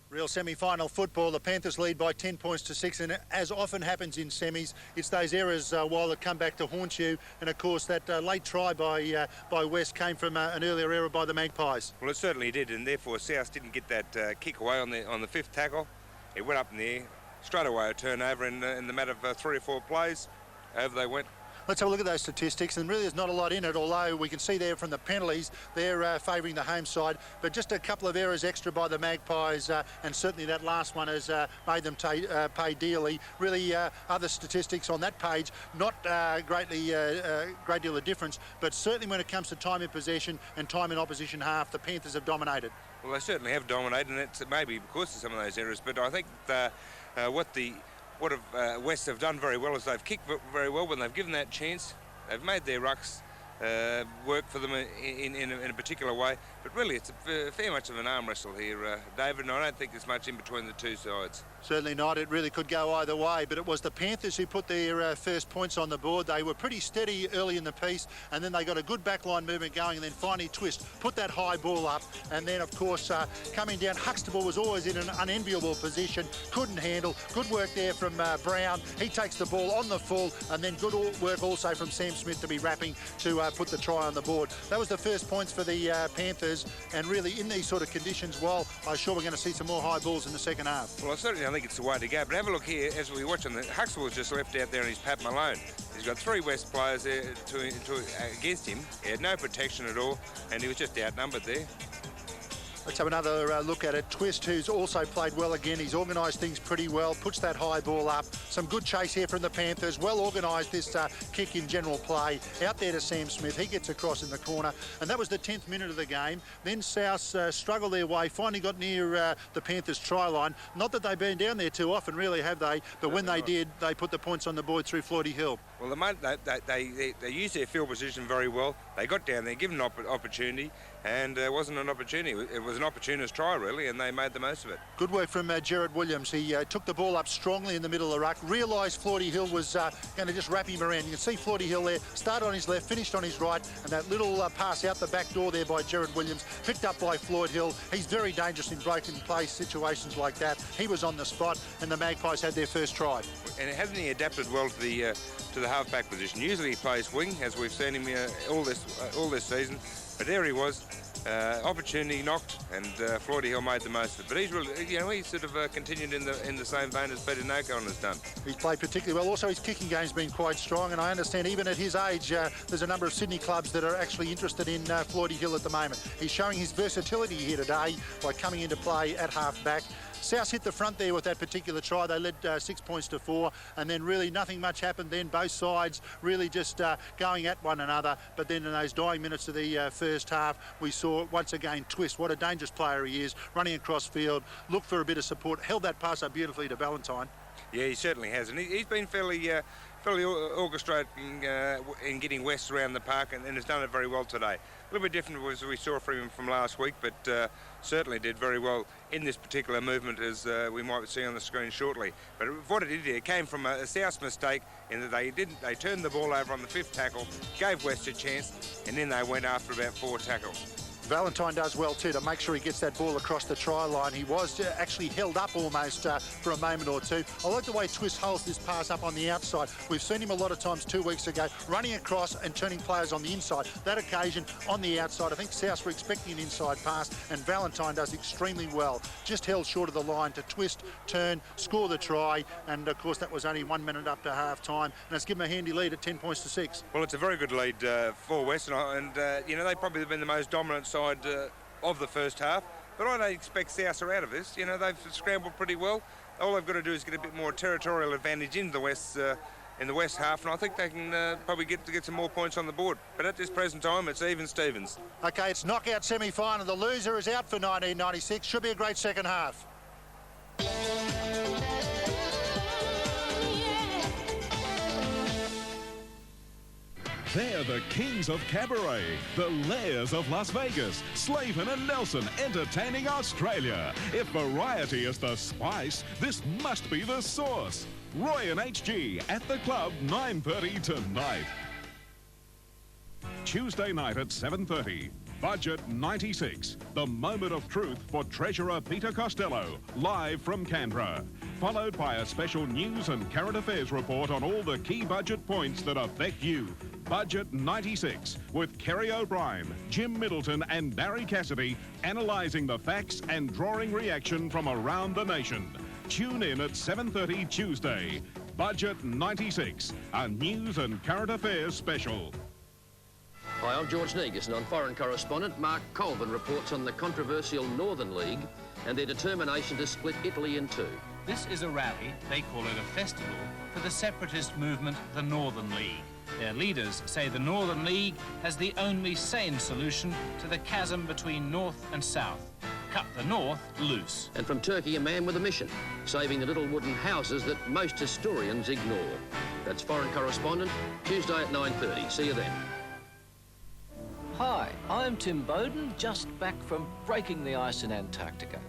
Real semi-final football. The Panthers lead by 10 points to 6, and as often happens in semis, it's those errors while that come back to haunt you. And of course, that late try by West came from an earlier error by the Magpies. Well, it certainly did, and therefore South didn't get that kick away on the fifth tackle. It went up in the air, straight away a turnover in the matter of 3 or 4 plays. Over they went. Let's have a look at those statistics, and really there's not a lot in it, although we can see there from the penalties they're favouring the home side, but just a couple of errors extra by the Magpies, and certainly that last one has made them pay dearly. Really, other statistics on that page, not great deal of difference, but certainly when it comes to time in possession and time in opposition half, the Panthers have dominated. Well, they certainly have dominated, and it's maybe because of some of those errors, but I think what West have done very well is they've kicked very well when they've given that chance. They've made their rucks work for them in a particular way. But really, it's a fair much of an arm wrestle here, David, and I don't think there's much in between the two sides. Certainly not. It really could go either way, but it was the Panthers who put their first points on the board. They were pretty steady early in the piece, and then they got a good backline movement going, and then finally Twist put that high ball up, and then, of course, coming down, Huxtable was always in an unenviable position, couldn't handle. Good work there from Brown. He takes the ball on the full, and then good work also from Sam Smith to be wrapping to put the try on the board. That was the first points for the Panthers, and really in these sort of conditions, well, I'm sure we're going to see some more high balls in the second half. Well, I certainly think it's the way to go, but have a look here as we watch on the Huxtable was just left out there and he's Pat Malone. He's got 3 West players there against him. He had no protection at all, and he was just outnumbered there. Let's have another look at it. Twist, who's also played well again. He's organised things pretty well, puts that high ball up. Some good chase here from the Panthers. Well organised this kick in general play. Out there to Sam Smith. He gets across in the corner. And that was the 10th minute of the game. Then South struggled their way, finally got near the Panthers' try line. Not that they've been down there too often, really, have they? But when they did, they put the points on the board through Floydie Hill. Well, they used their field position very well. They got down there, given an opportunity, and it wasn't an opportunity. It was an opportunist try, really, and they made the most of it. Good work from Jared Williams. He took the ball up strongly in the middle of the ruck, realised Floydie Hill was going to just wrap him around. You can see Floydie Hill there, started on his left, finished on his right, and that little pass out the back door there by Jared Williams, picked up by Floyd Hill. He's very dangerous in breaking play situations like that. He was on the spot, and the Magpies had their first try. And hasn't he adapted well to the half-back position? Usually he plays wing, as we've seen him all this season, but there he was. Opportunity knocked, and Floydie Hill made the most of it. But he's really, he's sort of continued in the same vein as Peter Nocon has done. He's played particularly well. Also, his kicking game's been quite strong, and I understand even at his age, there's a number of Sydney clubs that are actually interested in Floydie Hill at the moment. He's showing his versatility here today by coming into play at half-back. South hit the front there with that particular try. They led 6 points to 4, and then really nothing much happened then. Both sides really just going at one another. But then in those dying minutes of the first half, we saw once again Twist. What a dangerous player he is, running across field, looked for a bit of support, held that pass up beautifully to Valentine. Yeah, he certainly has, and he's been fairly fairly orchestrating in getting West around the park, and has done it very well today. A little bit different as we saw from him from last week, but certainly did very well in this particular movement, as we might see on the screen shortly. But what it did, it came from a South mistake in that they turned the ball over on the 5th tackle, gave West a chance, and then they went after about 4 tackles. Valentine does well too to make sure he gets that ball across the try line. He was actually held up almost for a moment or two. I like the way Twist holds this pass up on the outside. We've seen him a lot of times 2 weeks ago running across and turning players on the inside. That occasion on the outside, I think South were expecting an inside pass, and Valentine does extremely well. Just held short of the line to twist, turn, score the try, and of course that was only 1 minute up to half time, and it's given him a handy lead at 10 points to 6. Well, it's a very good lead for West, and you know, they probably have been the most dominant side of the first half, but I don't expect South are out of this. You know, they've scrambled pretty well. All they've got to do is get a bit more territorial advantage in the West half, and I think they can probably get some more points on the board. But at this present time, it's even Stevens. Okay, it's knockout semi-final. The loser is out for 1996. Should be a great second half. They're the kings of cabaret, the Lairs of Las Vegas, Slavin and Nelson entertaining Australia. If variety is the spice, this must be the sauce. Roy and HG at the club, 9:30 tonight. Tuesday night at 7:30. Budget 96, the moment of truth for Treasurer Peter Costello, live from Canberra. Followed by a special news and current affairs report on all the key budget points that affect you. Budget 96, with Kerry O'Brien, Jim Middleton and Barry Cassidy analysing the facts and drawing reaction from around the nation. Tune in at 7:30 Tuesday. Budget 96, a news and current affairs special. Hi, I'm George Negus, and on foreign correspondent Mark Colvin reports on the controversial Northern League and their determination to split Italy in two. This is a rally, they call it a festival, for the separatist movement, the Northern League. Their leaders say the Northern League has the only sane solution to the chasm between North and South. Cut the North loose. And from Turkey, a man with a mission, saving the little wooden houses that most historians ignore. That's foreign correspondent, Tuesday at 9:30. See you then. Hi, I'm Tim Bowden, just back from breaking the ice in Antarctica.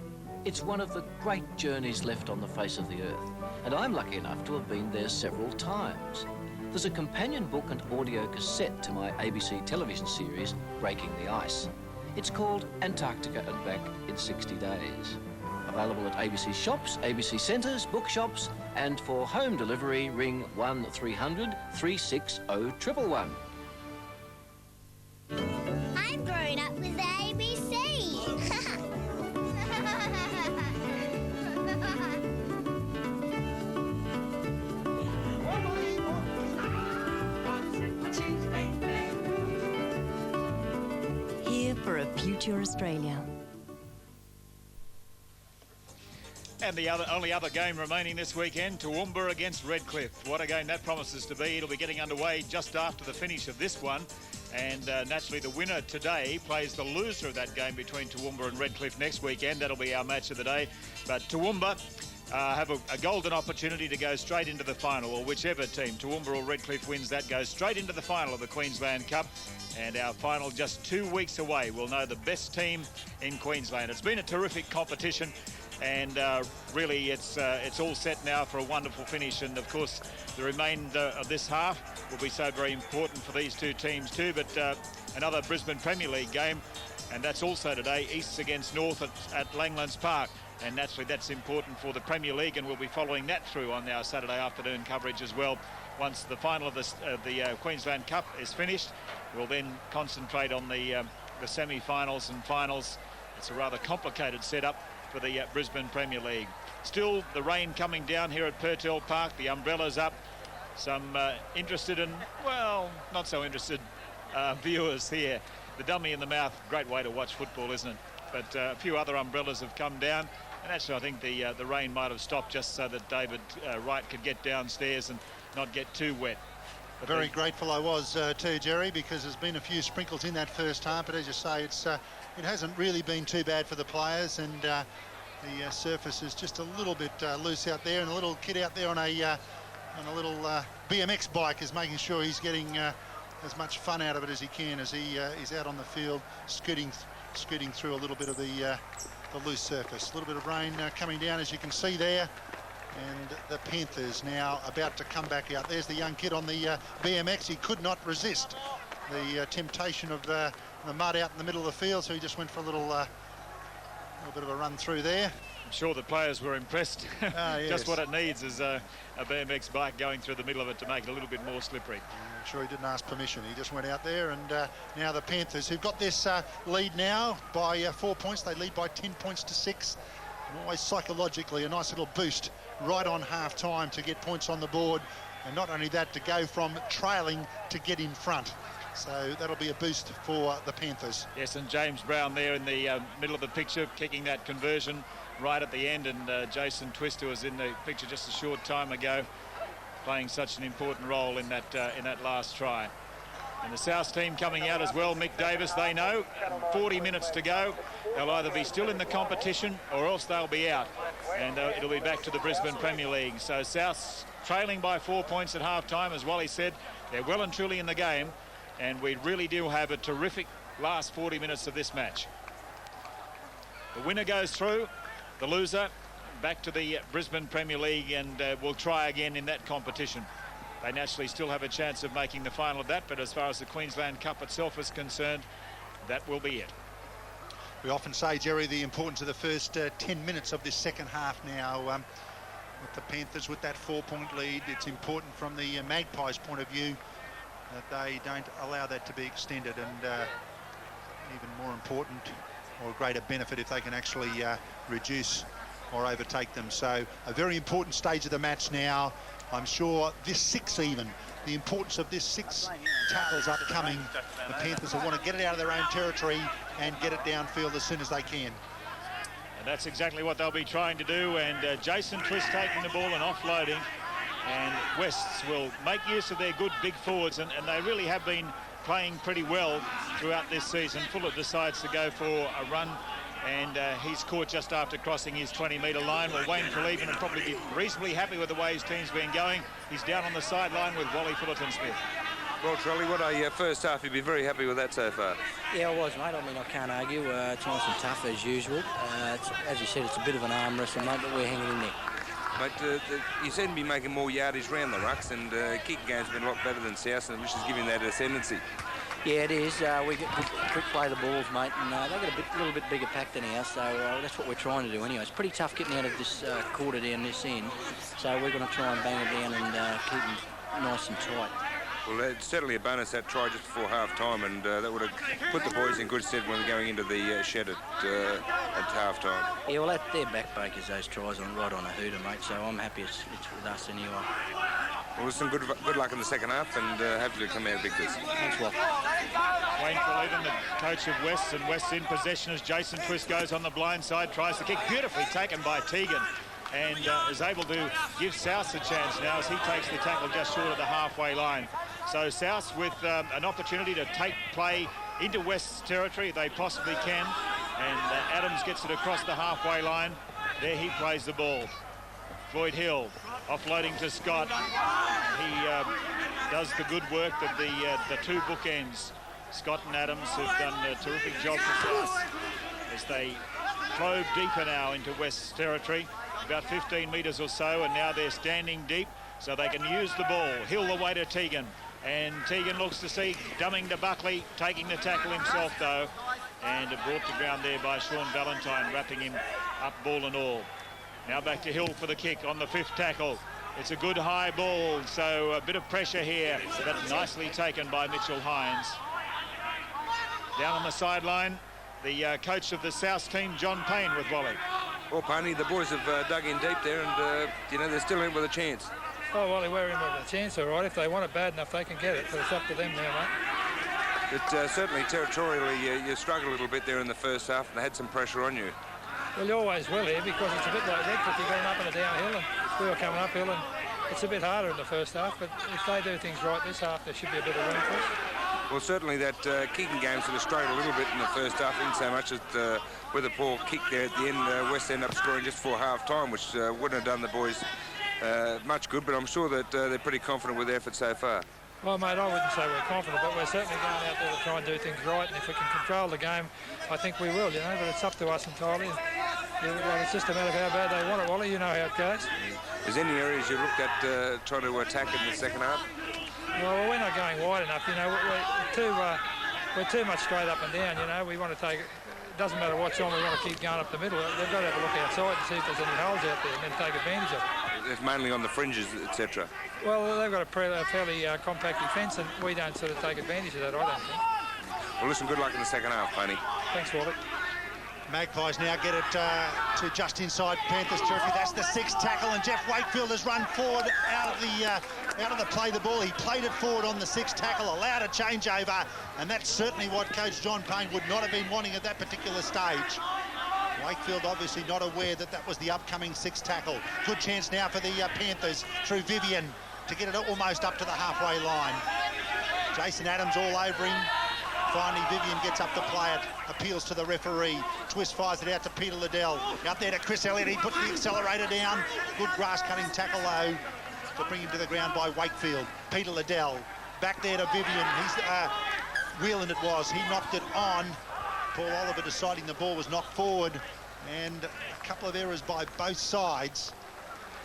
It's one of the great journeys left on the face of the Earth, and I'm lucky enough to have been there several times. There's a companion book and audio cassette to my ABC television series, Breaking the Ice. It's called Antarctica and Back in 60 Days. Available at ABC shops, ABC centres, bookshops, and for home delivery, ring 1300 360 111. I'm growing up with the ABC. Here for a future Australia. And the only other game remaining this weekend, Toowoomba against Redcliffe. What a game that promises to be. It'll be getting underway just after the finish of this one. And naturally, the winner today plays the loser of that game between Toowoomba and Redcliffe next weekend. That'll be our match of the day. But Toowoomba have a golden opportunity to go straight into the final, or whichever team, Toowoomba or Redcliffe, wins that, goes straight into the final of the Queensland Cup. And our final just 2 weeks away. We'll know the best team in Queensland. It's been a terrific competition. And really, it's all set now for a wonderful finish. And, of course, the remainder of this half will be so very important for these two teams too. But another Brisbane Premier League game, and that's also today, East against North at Langlands Park. And naturally, that's important for the Premier League, and we'll be following that through on our Saturday afternoon coverage as well. Once the final of the Queensland Cup is finished, we'll then concentrate on the semi-finals and finals. It's a rather complicated setup for the Brisbane Premier League. Still, the rain coming down here at Purtell Park, the umbrellas up. Some interested and, well, not so interested viewers here. The dummy in the mouth, great way to watch football, isn't it? But a few other umbrellas have come down. And actually, I think the rain might have stopped just so that David Wright could get downstairs and not get too wet. But very grateful I was too, Jerry, because there's been a few sprinkles in that first half. But as you say, it hasn't really been too bad for the players, and the surface is just a little bit loose out there, and a little kid out there on a on a little BMX bike is making sure he's getting as much fun out of it as he can as he is out on the field scooting through a little bit of the loose surface. A little bit of rain coming down, as you can see there. And the Panthers now about to come back out. There's the young kid on the BMX. He could not resist the temptation of the mud out in the middle of the field, so he just went for a little bit of a run through there. I'm sure the players were impressed. Yes. Just what it needs is a BMX bike going through the middle of it to make it a little bit more slippery. I'm sure he didn't ask permission. He just went out there, and now the Panthers, who've got this lead now by 4 points. They lead by 10 points to 6. And always psychologically a nice little boost right on half-time to get points on the board. And not only that, to go from trailing to get in front. So that'll be a boost for the Panthers. Yes, and James Brown there in the middle of the picture, kicking that conversion right at the end. And Jason Twist, who was in the picture just a short time ago, playing such an important role in that last try. And the South team coming out as well. Mick Davis, they know 40 minutes to go. They'll either be still in the competition or else they'll be out. And it'll be back to the Brisbane Premier League. So South's trailing by 4 points at half-time. As Wally said, they're well and truly in the game. And we really do have a terrific last 40 minutes of this match. The winner goes through. The loser back to the Brisbane Premier League, and will try again in that competition. They naturally still have a chance of making the final of that, but as far as the Queensland Cup itself is concerned, that will be it. We often say, Jerry, the importance of the first 10 minutes of this second half now. With the Panthers with that 4-point lead, it's important from the Magpies' point of view that they don't allow that to be extended, and even more important or a greater benefit if they can actually reduce or overtake them. So a very important stage of the match now. I'm sure this 6 even, the importance of this 6 tackles upcoming. The Panthers will want to get it out of their own territory and get it downfield as soon as they can. And that's exactly what they'll be trying to do. And Jason Twist taking the ball and offloading. And Wests will make use of their good big forwards, and they really have been playing pretty well throughout this season. Fuller decides to go for a run, and he's caught just after crossing his 20-metre line. Well, Wayne Fullerton will probably be reasonably happy with the way his team's been going. He's down on the sideline with Wally Fullerton-Smith. Well, Trelly, what a first half. You'd be very happy with that so far. Yeah, I was, mate. I mean, I can't argue. It's nice and tough as usual. As you said, it's a bit of an arm wrestle, mate, but we're hanging in there. But you seem to be making more yardage round the rucks, and kicking game's been a lot better than South, which is giving that ascendancy. Yeah, it is. We get quick play the balls, mate, and they've got a little bit bigger pack than ours, so that's what we're trying to do anyway. It's pretty tough getting out of this quarter down this end, so we're going to try and bang it down and keep them nice and tight. Well, it's certainly a bonus, that try just before half-time, and that would have put the boys in good stead when they're going into the shed at half-time. Yeah, well, they're backbreakers, those tries right on a hooter, mate, so I'm happy it's with us anyway. Well, some good luck in the second half, and hopefully come out victors. Thanks, Walt. Wayne Fullerton, the coach of Wests, and Wests in possession as Jason Twist goes on the blind side, tries to kick, beautifully taken by Teagan, and is able to give South a chance now as he takes the tackle just short of the halfway line. So South with an opportunity to take play into West's territory if they possibly can, and Adams gets it across the halfway line. There he plays the ball. Floyd Hill offloading to Scott. He does the good work that the two bookends, Scott and Adams, have done a terrific job for South as they probe deeper now into West's territory, about 15 metres or so, and now they're standing deep so they can use the ball. Hill the way to Teagan, and Teagan looks to see dumbing to Buckley, taking the tackle himself though, and brought to ground there by Sean Valentine, wrapping him up ball and all. Now back to Hill for the kick on the 5th tackle. It's a good high ball, so a bit of pressure here, but nicely taken by Mitchell Hines. Down on the sideline, the coach of the South team, John Payne, with Wally. Well, Payne, the boys have dug in deep there, and they're still in with a chance. Oh, Wally, we're in with a chance, all right. If they want it bad enough, they can get it, but it's up to them now, mate. But certainly territorially, you struggled a little bit there in the first half, and they had some pressure on you. Well, you always will here, because it's a bit like Redcliffe. You're going up and a downhill, and we were coming uphill, and it's a bit harder in the first half, but if they do things right this half, there should be a bit of room for us. Well, certainly that kicking game sort of strayed a little bit in the first half, in so much as with a poor kick there at the end, West ended up scoring just before half-time, which wouldn't have done the boys much good, but I'm sure that they're pretty confident with their effort so far. Well, mate, I wouldn't say we're confident, but we're certainly going out there to try and do things right. And if we can control the game, I think we will, you know, but it's up to us entirely. And, well, it's just a matter of how bad they want it, Wally. You know how it goes. Is there any areas you looked at trying to attack in the second half? Well, we're not going wide enough, you know. We're too much straight up and down, you know. We want to take it. It doesn't matter what's on, we want to keep going up the middle. They've got to have a look outside and see if there's any holes out there and then take advantage of it. It's mainly on the fringes, etc. Well, they've got a fairly compact defence, and we don't sort of take advantage of that, I don't think. Well, listen, good luck in the second half, Pony. Thanks, Wally. Magpies now get it to just inside Panthers territory. That's the sixth tackle, and Jeff Wakefield has run forward out of the play the ball. He played it forward on the sixth tackle, allowed a changeover, and that's certainly what Coach John Payne would not have been wanting at that particular stage. Wakefield obviously not aware that that was the upcoming sixth tackle. Good chance now for the Panthers through Vivian to get it almost up to the halfway line. Jason Adams all over him. Finally, Vivian gets up to play it, appeals to the referee. Twist fires it out to Peter Liddell. Out there to Chris Elliott, he puts the accelerator down. Good grass-cutting tackle, though, to bring him to the ground by Wakefield. Peter Liddell, back there to Vivian. He's Whelan it was. He knocked it on. Paul Oliver deciding the ball was knocked forward. And a couple of errors by both sides.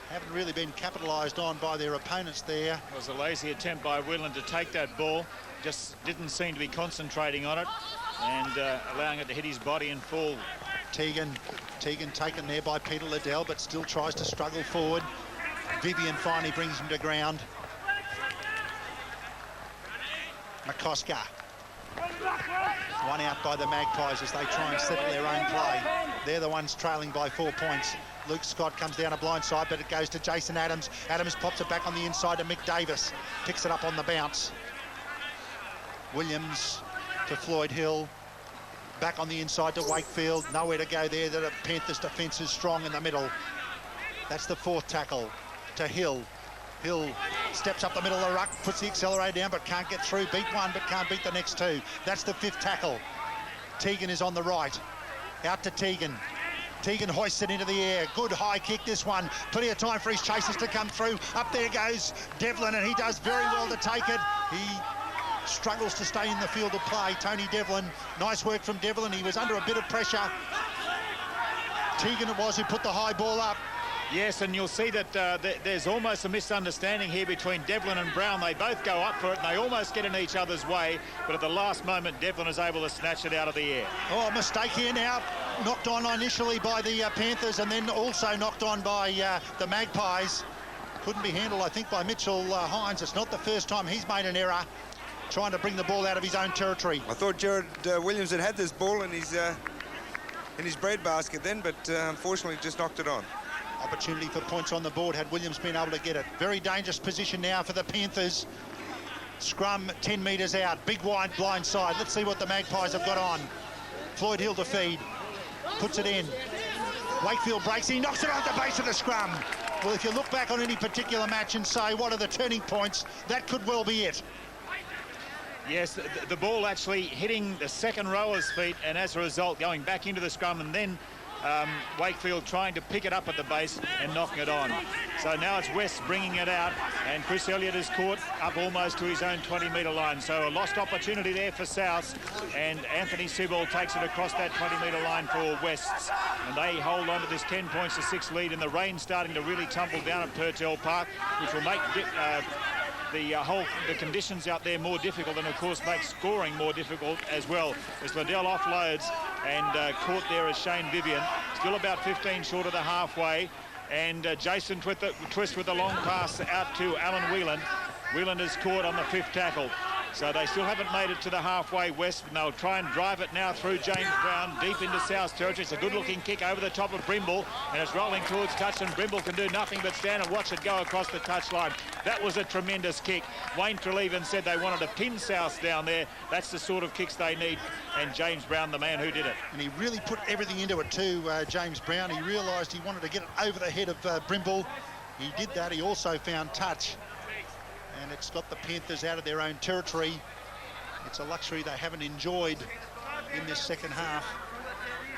Haven't really been capitalised on by their opponents there. It was a lazy attempt by Whelan to take that ball. Just didn't seem to be concentrating on it and allowing it to hit his body and fall. Teagan taken there by Peter Liddell, but still tries to struggle forward. Vivian finally brings him to ground. McCosker. One out by the Magpies as they try and settle their own play. They're the ones trailing by 4 points. Luke Scott comes down a blind side, but it goes to Jason Adams. Adams pops it back on the inside to Mick Davis. Picks it up on the bounce. Williams to Floyd Hill. Back on the inside to Wakefield. Nowhere to go there. The Panthers' defence is strong in the middle. That's the fourth tackle to Hill. Hill steps up the middle of the ruck, puts the accelerator down, but can't get through. Beat one, but can't beat the next two. That's the fifth tackle. Teagan is on the right. Out to Teagan. Teagan hoists it into the air. Good high kick, this one. Plenty of time for his chasers to come through. Up there goes Devlin, and he does very well to take it. He struggles to stay in the field of play. Tony Devlin, nice work from Devlin. He was under a bit of pressure. Teagan it was who put the high ball up. Yes, and you'll see that there's almost a misunderstanding here between Devlin and Brown. They both go up for it, and they almost get in each other's way, but at the last moment, Devlin is able to snatch it out of the air. Oh, mistake here now. Knocked on initially by the Panthers, and then also knocked on by the Magpies. Couldn't be handled, I think, by Mitchell Hines. It's not the first time he's made an error, trying to bring the ball out of his own territory. I thought Jared Williams had this ball in his breadbasket then, but unfortunately just knocked it on. Opportunity for points on the board had Williams been able to get it. Very dangerous position now for the Panthers. Scrum 10 metres out. Big wide blind side. Let's see what the Magpies have got on. Floyd Hill to feed. Puts it in. Wakefield breaks. He knocks it off the base of the scrum. Well, if you look back on any particular match and say, what are the turning points, that could well be it. Yes, the ball actually hitting the second rower's feet, and as a result going back into the scrum, and then Wakefield trying to pick it up at the base and knocking it on. So now it's West bringing it out, and Chris Elliott is caught up almost to his own 20-metre line. So a lost opportunity there for Souths, and Anthony Sibble takes it across that 20-metre line for Wests. And they hold on to this 10 points to 6 lead, and the rain starting to really tumble down at Purtell Park, which will make the conditions out there more difficult, and of course makes scoring more difficult as well. As Liddell offloads and caught there is Shane Vivian, still about 15 short of the halfway, and Jason Twist with a long pass out to Alan Whelan. Whelan is caught on the fifth tackle. So they still haven't made it to the halfway west, and they'll try and drive it now through James Brown deep into South territory. It's a good-looking kick over the top of Brimble, and it's rolling towards touch, and Brimble can do nothing but stand and watch it go across the touchline. That was a tremendous kick. Wayne Treleaven said they wanted to pin South down there. That's the sort of kicks they need, and James Brown, the man who did it. And he really put everything into it too, James Brown. He realised he wanted to get it over the head of Brimble. He did that. He also found touch. And it's got the Panthers out of their own territory. It's a luxury they haven't enjoyed in this second half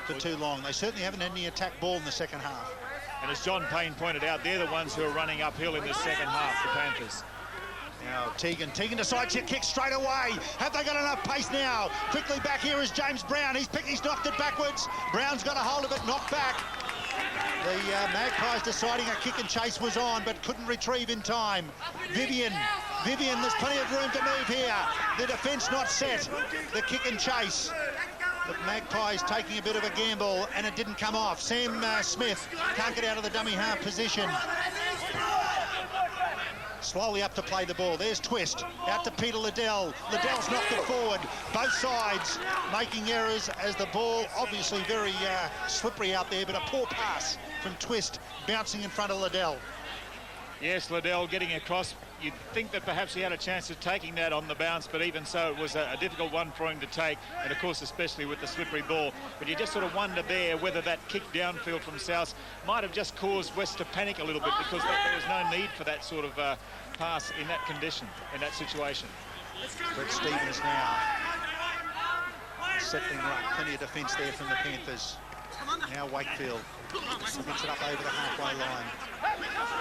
for too long. They certainly haven't had any attack ball in the second half. And as John Payne pointed out, they're the ones who are running uphill in this second half, the Panthers. Now Teagan decides to kick straight away. Have they got enough pace now? Quickly back here is James Brown. He's knocked it backwards. Brown's got a hold of it, knocked back. The Magpies deciding a kick and chase was on, but couldn't retrieve in time. Vivian, there's plenty of room to move here. The defence not set. The kick and chase. The Magpies taking a bit of a gamble, and it didn't come off. Sam Smith can't get out of the dummy half position. Slowly up to play the ball. There's Twist. Out to Peter Liddell. Liddell's knocked it forward. Both sides making errors as the ball, obviously very slippery out there, but a poor pass from Twist bouncing in front of Liddell. Yes, Liddell getting across. You'd think that perhaps he had a chance of taking that on the bounce, but even so, it was a difficult one for him to take, and of course, especially with the slippery ball. But you just sort of wonder there whether that kick downfield from South might have just caused West to panic a little bit, because there was no need for that sort of pass in that condition, in that situation. Brett Stevens now settling right. Plenty of defence there from the Panthers. Now Wakefield gets it up over the halfway line.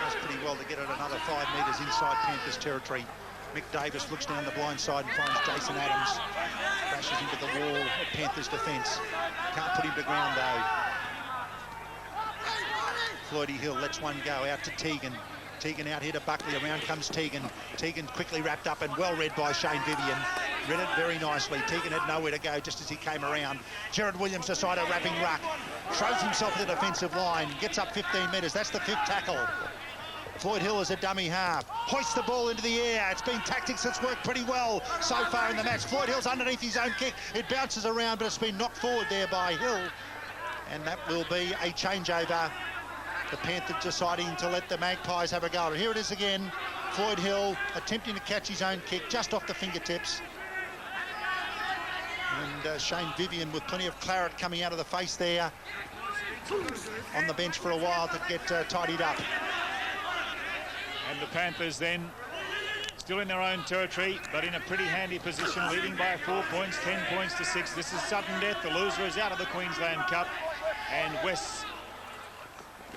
Does pretty well to get it another 5 metres inside Panthers territory. Mick Davis looks down the blind side and finds Jason Adams. Crashes into the wall of Panthers defence. Can't put him to ground though. Floydie Hill lets one go out to Teagan. Teagan out here to Buckley. Around comes Teagan. Teagan quickly wrapped up and well read by Shane Vivian. Read it very nicely. Teagan had nowhere to go just as he came around. Jared Williams decided a wrapping ruck. Throws himself to the defensive line. Gets up 15 metres. That's the 5th tackle. Floyd Hill is a dummy half. Hoists the ball into the air. It's been tactics that's worked pretty well so far in the match. Floyd Hill's underneath his own kick. It bounces around, but it's been knocked forward there by Hill. And that will be a changeover. The Panthers deciding to let the Magpies have a go. And here it is again. Floyd Hill attempting to catch his own kick just off the fingertips. And Shane Vivian with plenty of claret coming out of the face there. On the bench for a while to get tidied up. And the Panthers then still in their own territory, but in a pretty handy position, leading by 4 points, 10 points to 6. This is sudden death. The loser is out of the Queensland Cup. And West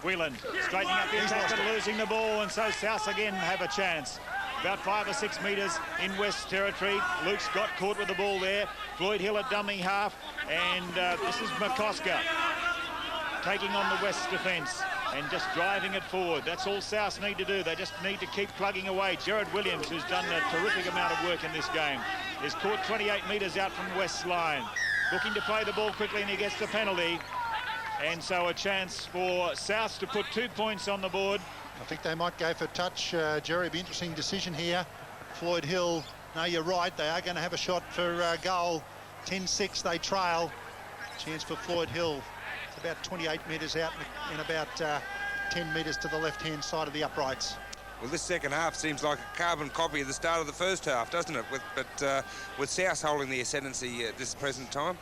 Whelan straightening up the attack, but losing the ball, and so South again have a chance. About 5 or 6 metres in West territory. Luke's got caught with the ball there. Floyd Hill at dummy half, and this is McCosker taking on the West defence and just driving it forward. That's all South need to do. They just need to keep plugging away. Jared Williams, who's done a terrific amount of work in this game, is caught 28 metres out from West's line. Looking to play the ball quickly, and he gets the penalty. And so a chance for South to put 2 points on the board. I think they might go for touch, Jerry. Be interesting decision here. Floyd Hill, no, you're right. They are going to have a shot for goal. 10-6, they trail. Chance for Floyd Hill. It's about 28 metres out and about 10 metres to the left-hand side of the uprights. Well, this second half seems like a carbon copy of the start of the first half, doesn't it? With South holding the ascendancy at this present time.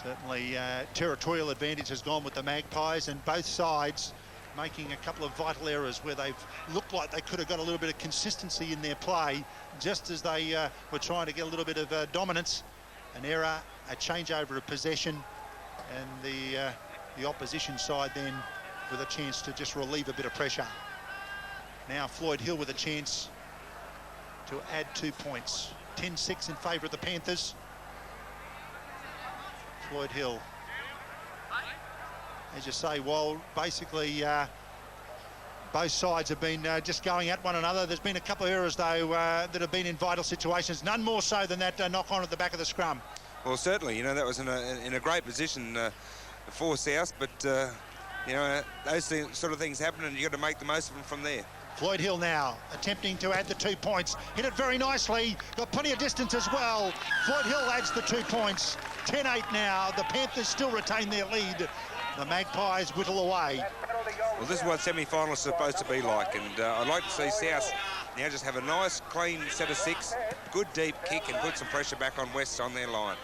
Certainly territorial advantage has gone with the Magpies, and both sides making a couple of vital errors where they've looked like they could have got a little bit of consistency in their play just as they were trying to get a little bit of dominance. An error, a changeover of possession, and the opposition side then with a chance to just relieve a bit of pressure. Now Floyd Hill with a chance to add 2 points. 10-6 in favour of the Panthers. Floyd Hill, as you say, while basically both sides have been just going at one another. There's been a couple of errors, though, that have been in vital situations, none more so than that knock-on at the back of the scrum. Well, certainly, you know, that was in a great position for South, but, you know, those sort of things happen, and you've got to make the most of them from there. Floyd Hill now attempting to add the 2 points. Hit it very nicely. Got plenty of distance as well. Floyd Hill adds the 2 points. 10-8 now. The Panthers still retain their lead. The Magpies whittle away. Well, this is what semi-finals are supposed to be like, and I'd like to see South now just have a nice, clean set of 6, good deep kick, and put some pressure back on West on their line.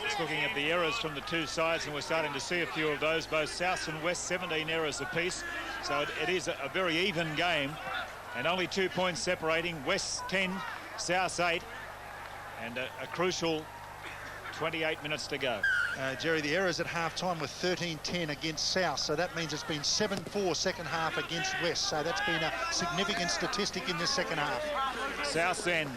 Just looking at the errors from the two sides, and we're starting to see a few of those. Both South and West, 17 errors apiece. So it is a very even game, and only 2 points separating. West 10, South 8, and a crucial 28 minutes to go. Jerry, the errors at half-time were 13-10 against South, so that means it's been 7-4 second half against West, so that's been a significant statistic in this second half. South End.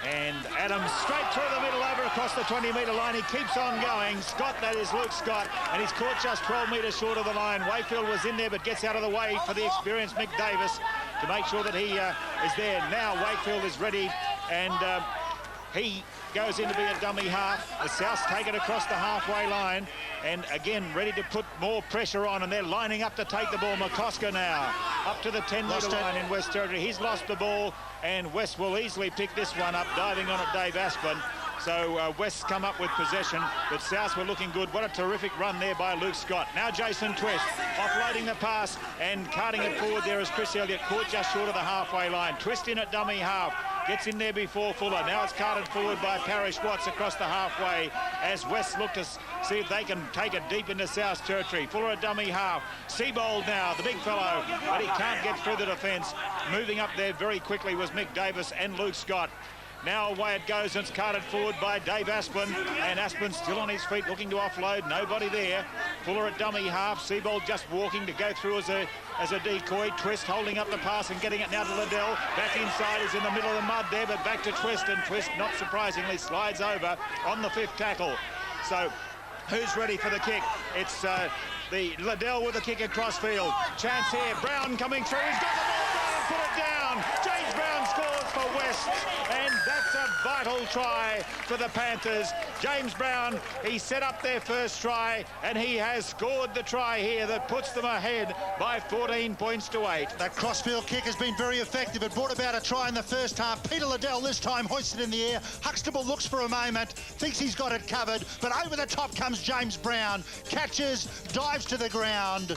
And Adams straight through the middle over across the 20-metre line. He keeps on going. Scott, that is Luke Scott, and he's caught just 12 metres short of the line. Wakefield was in there but gets out of the way for the experienced Mick Davis to make sure that he is there. Now Wakefield is ready, and he goes in to be a dummy half. The Souths take it across the halfway line, and again ready to put more pressure on, and they're lining up to take the ball. McCosker now up to the 10-metre line in West Territory. He's lost the ball, and West will easily pick this one up, diving on it Dave Aspin. So West's come up with possession, but South were looking good. What a terrific run there by Luke Scott. Now Jason Twist offloading the pass and carting it forward there as Chris Elliott caught just short of the halfway line. Twist in at dummy half. Gets in there before Fuller. Now it's carted forward by Parrish Watts across the halfway as West look to see if they can take it deep into South Territory. Fuller at dummy half. Seabold now, the big fellow, but he can't get through the defence. Moving up there very quickly was Mick Davis and Luke Scott. Now away it goes, and it's carted forward by Dave Aspin, and Aspin still on his feet looking to offload. Nobody there. Fuller at dummy half. Seabold just walking to go through as a decoy. Twist holding up the pass and getting it now to Liddell. Back inside, he's in the middle of the mud there, but back to Twist, and Twist, not surprisingly, slides over on the 5th tackle. So who's ready for the kick? It's the Liddell with the kick across field. Chance here. Brown coming through. He's got the ball. Brown put it down. James Brown scores for West, and that's a vital try for the Panthers. James Brown, he set up their first try, and he has scored the try here that puts them ahead by 14 points to 8. That crossfield kick has been very effective. It brought about a try in the first half. Peter Liddell this time hoisted in the air. Huxtable looks for a moment, thinks he's got it covered, but over the top comes James Brown. Catches, dives to the ground,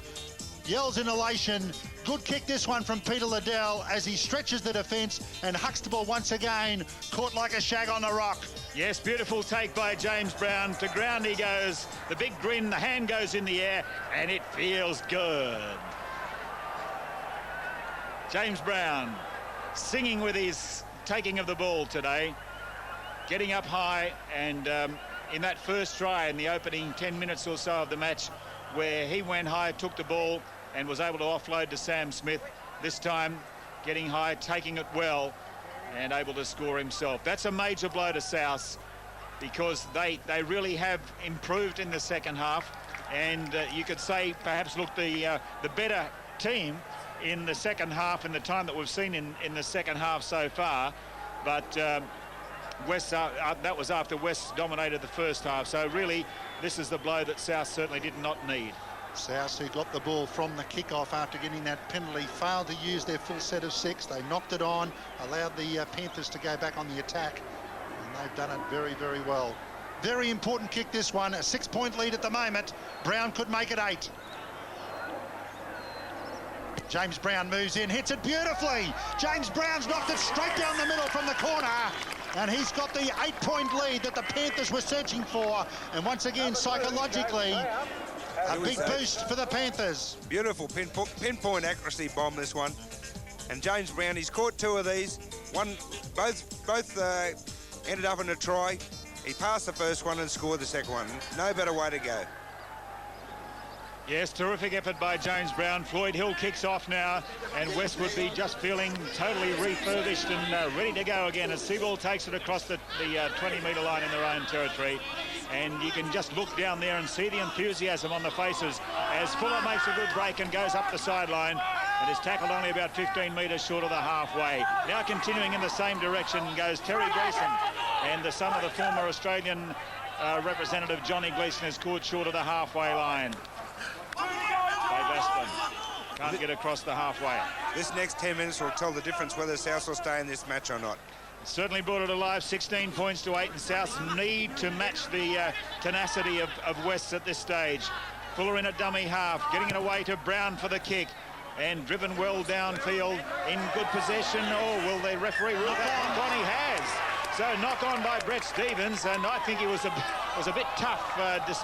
yells in elation. Good kick this one from Peter Liddell as he stretches the defence, and Huxtable once again caught like a shag on the rock. Yes, beautiful take by James Brown. To ground he goes. The big grin, the hand goes in the air, and it feels good. James Brown singing with his taking of the ball today, getting up high, and in that first try in the opening 10 minutes or so of the match, where he went high, took the ball, and was able to offload to Sam Smith. This time getting high, taking it well, and able to score himself. That's a major blow to South, because they really have improved in the second half, and you could say perhaps look the better team in the second half in the time that we've seen in the second half so far. But West, that was after West dominated the first half, so really this is the blow that South certainly did not need. South, who got the ball from the kick-off after getting that penalty, failed to use their full set of 6. They knocked it on, allowed the Panthers to go back on the attack, and they've done it very, very well. Very important kick, this one. A 6-point lead at the moment. Brown could make it 8. James Brown moves in, hits it beautifully. James Brown's knocked it straight down the middle from the corner, and he's got the 8-point lead that the Panthers were searching for. And once again, psychologically, a big boost for the Panthers. Beautiful pinpoint accuracy bomb, this one. And James Brown, he's caught 2 of these. Both ended up in a try. He passed the first one and scored the second one. No better way to go. Yes, terrific effort by James Brown. Floyd Hill kicks off now, and West would be just feeling totally refurbished and ready to go again as Seabold takes it across the 20-metre line in their own territory. And you can just look down there and see the enthusiasm on the faces as Fuller makes a good break and goes up the sideline, and is tackled only about 15 metres short of the halfway. Now continuing in the same direction goes Terry Gleeson, and the son of the former Australian representative Johnny Gleeson is caught short of the halfway line. Dave Aspin can't get across the halfway. This next 10 minutes will tell the difference whether South will stay in this match or not. Certainly brought it alive, 16 points to 8, and South need to match the tenacity of West at this stage. Fuller in a dummy half, getting it away to Brown for the kick, and driven well downfield in good possession. Oh, will the referee rule that knock on? He has. So knock on by Brett Stevens, and I think it was a bit tough,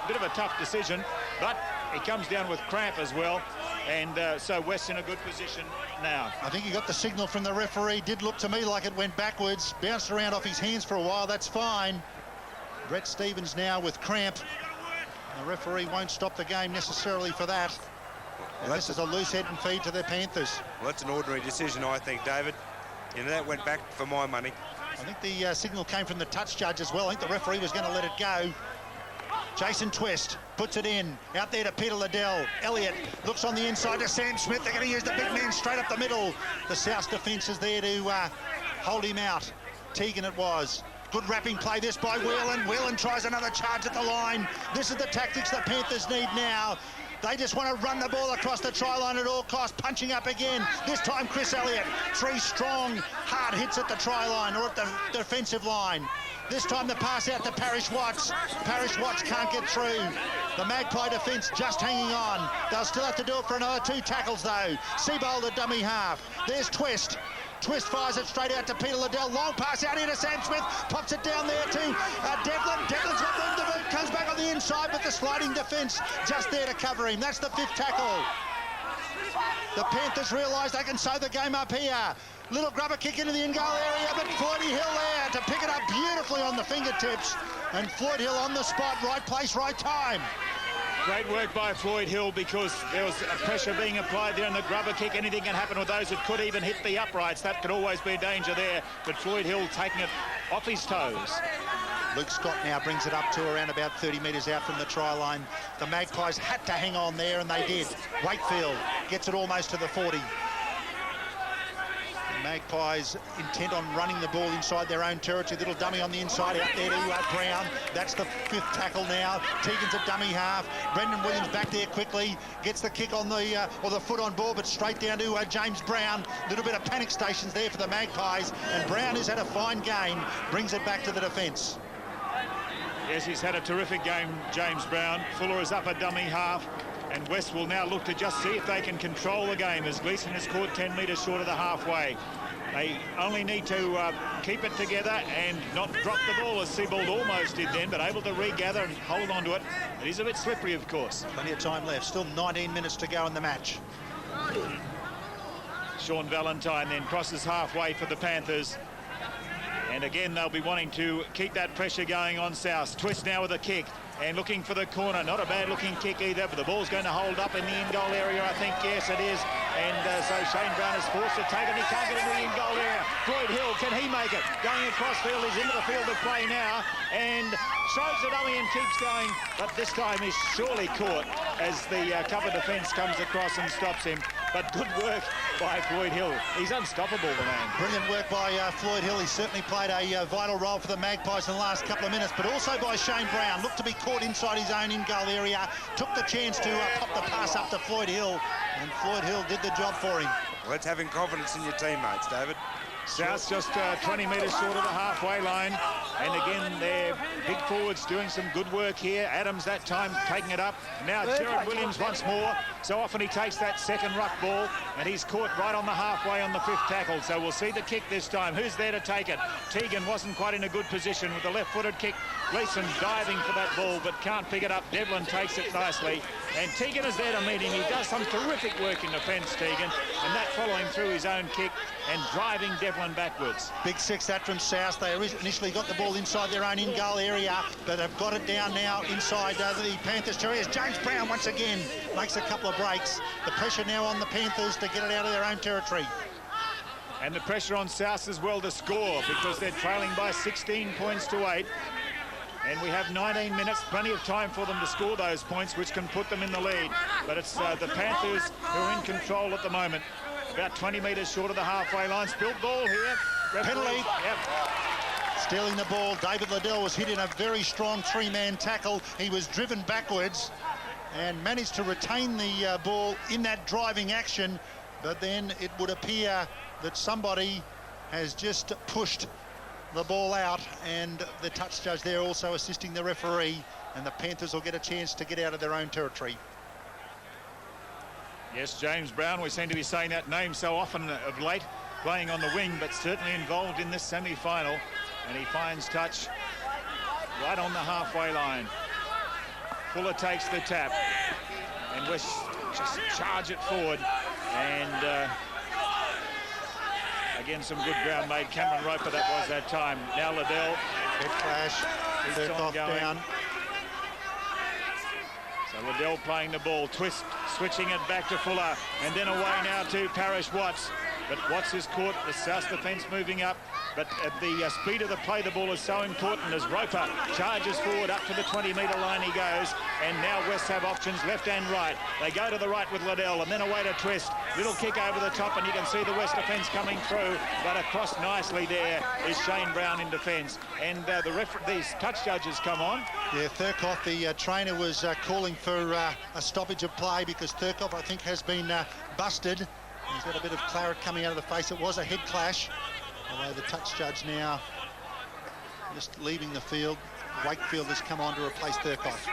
bit of a tough decision, but it comes down with cramp as well. And so West in a good position now. I think he got the signal from the referee. Did look to me like it went backwards. Bounced around off his hands for a while. That's fine. Brett Stevens now with cramp. The referee won't stop the game necessarily for that. Well, this is a loose head and feed to the Panthers. Well, that's an ordinary decision, I think, David. You know, that went back for my money. I think the signal came from the touch judge as well. I think the referee was going to let it go. Jason Twist puts it in. Out there to Peter Liddell. Elliott looks on the inside to Sam Smith. They're going to use the big man straight up the middle. The South defence is there to hold him out. Teagan it was. Good wrapping play this by Whelan. Whelan tries another charge at the line. This is the tactics the Panthers need now. They just want to run the ball across the try line at all costs, punching up again. This time, Chris Elliott. 3 strong, hard hits at the try line or at the defensive line. This time the pass out to Parrish Watts. Parrish Watts can't get through. The Magpie defence just hanging on. They'll still have to do it for another 2 tackles, though. Seabold at dummy half. There's Twist. Twist fires it straight out to Peter Liddell. Long pass out here to Sam Smith. Pops it down there to Devlin. Devlin's got room to move. Comes back on the inside with the sliding defence just there to cover him. That's the 5th tackle. The Panthers realise they can sew the game up here. Little grubber kick into the in-goal area, but Floydie Hill there to pick it up beautifully on the fingertips. And Floyd Hill on the spot, right place, right time. Great work by Floyd Hill, because there was pressure being applied there in the grubber kick. Anything can happen with those that could even hit the uprights. That could always be a danger there. But Floyd Hill taking it off his toes. Luke Scott now brings it up to around about 30 metres out from the try line. The Magpies had to hang on there, and they did. Wakefield gets it almost to the 40. Magpies intent on running the ball inside their own territory. Little dummy on the inside out there to Brown. That's the 5th tackle now. Teagan's a dummy half. Brendan Williams back there quickly. Gets the kick on the, or the foot on ball, but straight down to James Brown. A little bit of panic stations there for the Magpies. And Brown has had a fine game. Brings it back to the defence. Yes, he's had a terrific game, James Brown. Fuller is up a dummy half. And West will now look to just see if they can control the game, as Gleeson is caught 10 metres short of the halfway. They only need to keep it together and not drop the ball, as Seabold almost did then, but able to regather and hold on to it. It is a bit slippery, of course. Plenty of time left. Still 19 minutes to go in the match. Sean Valentine then crosses halfway for the Panthers. And again, they'll be wanting to keep that pressure going on South. Twist now with a kick. And looking for the corner. Not a bad-looking kick either, but the ball's going to hold up in the in-goal area, I think. Yes, it is. And so Shane Brown is forced to take it. He can't get into the in-goal area. Floyd Hill, can he make it? Going across field, he's into the field of play now. And throws the dummy and keeps going. But this time he's surely caught as the cover defence comes across and stops him. But good work by Floyd Hill. He's unstoppable, the man. Brilliant work by Floyd Hill. He's certainly played a vital role for the Magpies in the last couple of minutes, but also by Shane Brown. Looked to be caught inside his own in-goal area. Took the chance to pop the pass up to Floyd Hill, and Floyd Hill did the job for him. Well, it's having confidence in your teammates, David. South's just 20 metres short of the halfway line. And again, their big forwards doing some good work here. Adams that time taking it up. Now Jared Williams once more. So often he takes that second ruck ball, and he's caught right on the halfway on the 5th tackle. So we'll see the kick this time. Who's there to take it? Teagan wasn't quite in a good position with the left-footed kick. Gleeson diving for that ball, but can't pick it up. Devlin takes it nicely. And Teagan is there to meet him. He does some terrific work in defence, Teagan. And that following through his own kick and driving Devlin backwards. Big 6 that from South. They initially got the ball inside their own in-goal area, but have got it down now inside the Panthers' territory. James Brown once again makes a couple of breaks. The pressure now on the Panthers to get it out of their own territory. And the pressure on South as well to score, because they're trailing by 16 points to 8. And we have 19 minutes, plenty of time for them to score those points, which can put them in the lead. But it's the Panthers who are in control at the moment. About 20 metres short of the halfway line. Spilled ball here. Penalty. Yep. Stealing the ball. David Liddell was hit in a very strong 3-man tackle. He was driven backwards and managed to retain the ball in that driving action. But then it would appear that somebody has just pushed the ball out, and the touch judge there also assisting the referee, and the Panthers will get a chance to get out of their own territory. Yes, James Brown, we seem to be saying that name so often of late, playing on the wing, but certainly involved in this semi-final. And he finds touch right on the halfway line. Fuller takes the tap, and West just charge it forward. And again, some good ground made. Cameron Roper that was that time. Now Liddell. Head flash. Keeps on going. Down. So Liddell playing the ball, Twist switching it back to Fuller, and then away now to Parrish Watts. But Watts is caught, the South defence moving up. But the speed of the play, the ball is so important as Roper charges forward up to the 20-metre line he goes. And now West have options left and right. They go to the right with Liddell and then away to Twist. Little kick over the top and you can see the West defence coming through. But across nicely there is Shane Brown in defence. And these touch judges come on. Yeah, Thurkoff, the trainer, was calling for a stoppage of play because Thurkoff, I think, has been busted. He's got a bit of claret coming out of the face. It was a head clash. Although the touch judge now just leaving the field. Wakefield has come on to replace Thurkoff.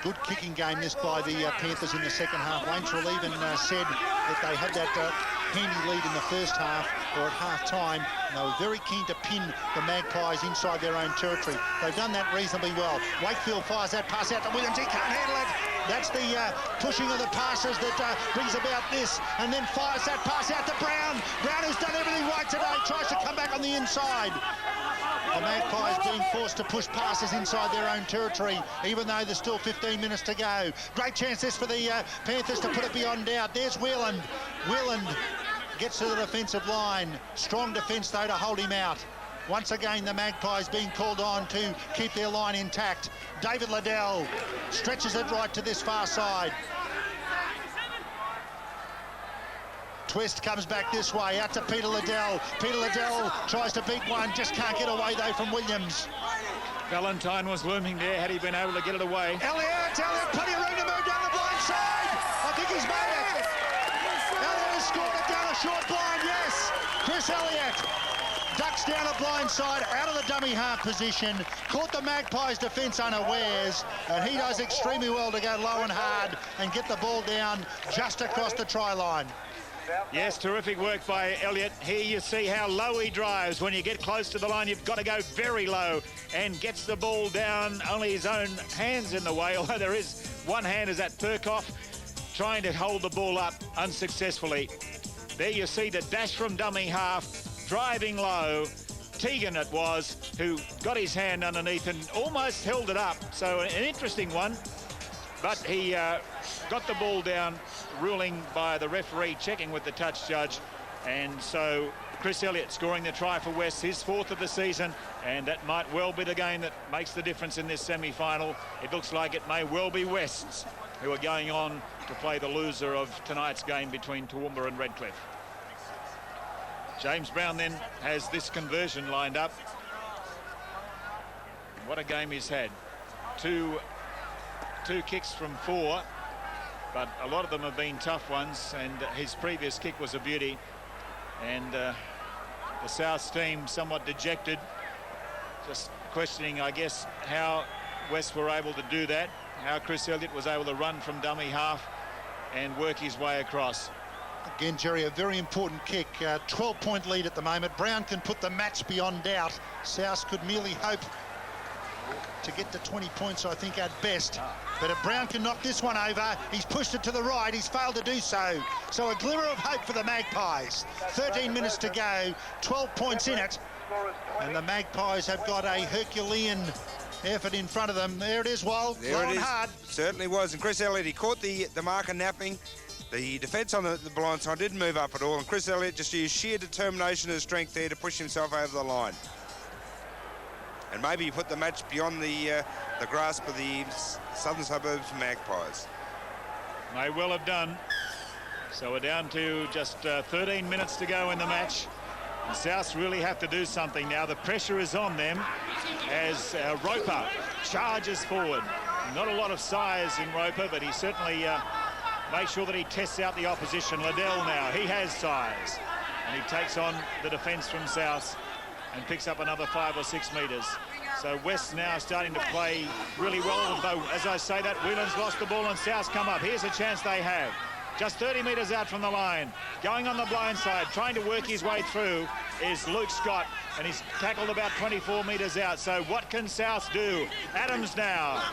Good kicking game this by the Panthers in the second half. Waynesville even said that they had that handy lead in the first half or at half-time. And they were very keen to pin the Magpies inside their own territory. They've done that reasonably well. Wakefield fires that pass out to Williams. He can't handle it. That's the pushing of the passes that brings about this, and then fires that pass out to Brown. Brown, who's done everything right today, tries to come back on the inside. The Magpies being forced to push passes inside their own territory, even though there's still 15 minutes to go. Great chance this for the Panthers to put it beyond doubt. There's Wheeland. Wheeland gets to the defensive line. Strong defence, though, to hold him out. Once again, the Magpies being called on to keep their line intact. David Liddell stretches it right to this far side. Twist comes back this way, out to Peter Liddell. Peter Liddell tries to beat one, just can't get away, though, from Williams. Valentine was looming there, had he been able to get it away. Elliott, plenty of room to move down the blind side. I think he's made it. Elliott has scored it down a short blind, yes. Chris Elliott ducks down a blind side, out of the dummy half position, caught the Magpies defence unawares, and he does extremely well to go low and hard and get the ball down just across the try line. Yes, terrific work by Elliott. Here you see how low he drives. When you get close to the line, you've got to go very low, and gets the ball down, only his own hands in the way, although there is one hand is at Thurkoff, trying to hold the ball up unsuccessfully. There you see the dash from dummy half, driving low. Teagan it was who got his hand underneath and almost held it up. So an interesting one, but he got the ball down, ruling by the referee, checking with the touch judge. And so Chris Elliott scoring the try for West, his fourth of the season, and that might well be the game that makes the difference in this semi-final. It looks like it may well be West's who are going on to play the loser of tonight's game between Toowoomba and Redcliffe. James Brown then has this conversion lined up. What a game he's had. Two kicks from 4, but a lot of them have been tough ones, and his previous kick was a beauty. And the South's team somewhat dejected, just questioning, I guess, how West were able to do that, how Chris Elliott was able to run from dummy half and work his way across. Again, Jerry, a very important kick. 12-point lead at the moment. Brown can put the match beyond doubt. South could merely hope to get to 20 points, I think, at best. But if Brown can knock this one over, he's pushed it to the right. He's failed to do so. So a glimmer of hope for the Magpies. 13 minutes to go, 12 points in it. And the Magpies have got a Herculean effort in front of them. There it is, Wal. There it is. Hard. Certainly was. And Chris Elliott, he caught the marker napping. The defence on the blind side didn't move up at all, and Chris Elliott just used sheer determination and strength there to push himself over the line. And maybe he put the match beyond the grasp of the southern suburbs Magpies. May well have done. So we're down to just 13 minutes to go in the match. The Souths really have to do something now. The pressure is on them as Roper charges forward. Not a lot of size in Roper, but he certainly makes sure that he tests out the opposition. Liddell now, he has size. And he takes on the defence from South and picks up another 5 or 6 metres. So West now starting to play really well, though, as I say that, Whelan's lost the ball and South's come up. Here's a chance they have. Just 30 metres out from the line. Going on the blind side, trying to work his way through is Luke Scott, and he's tackled about 24 metres out. So what can South do? Adams now.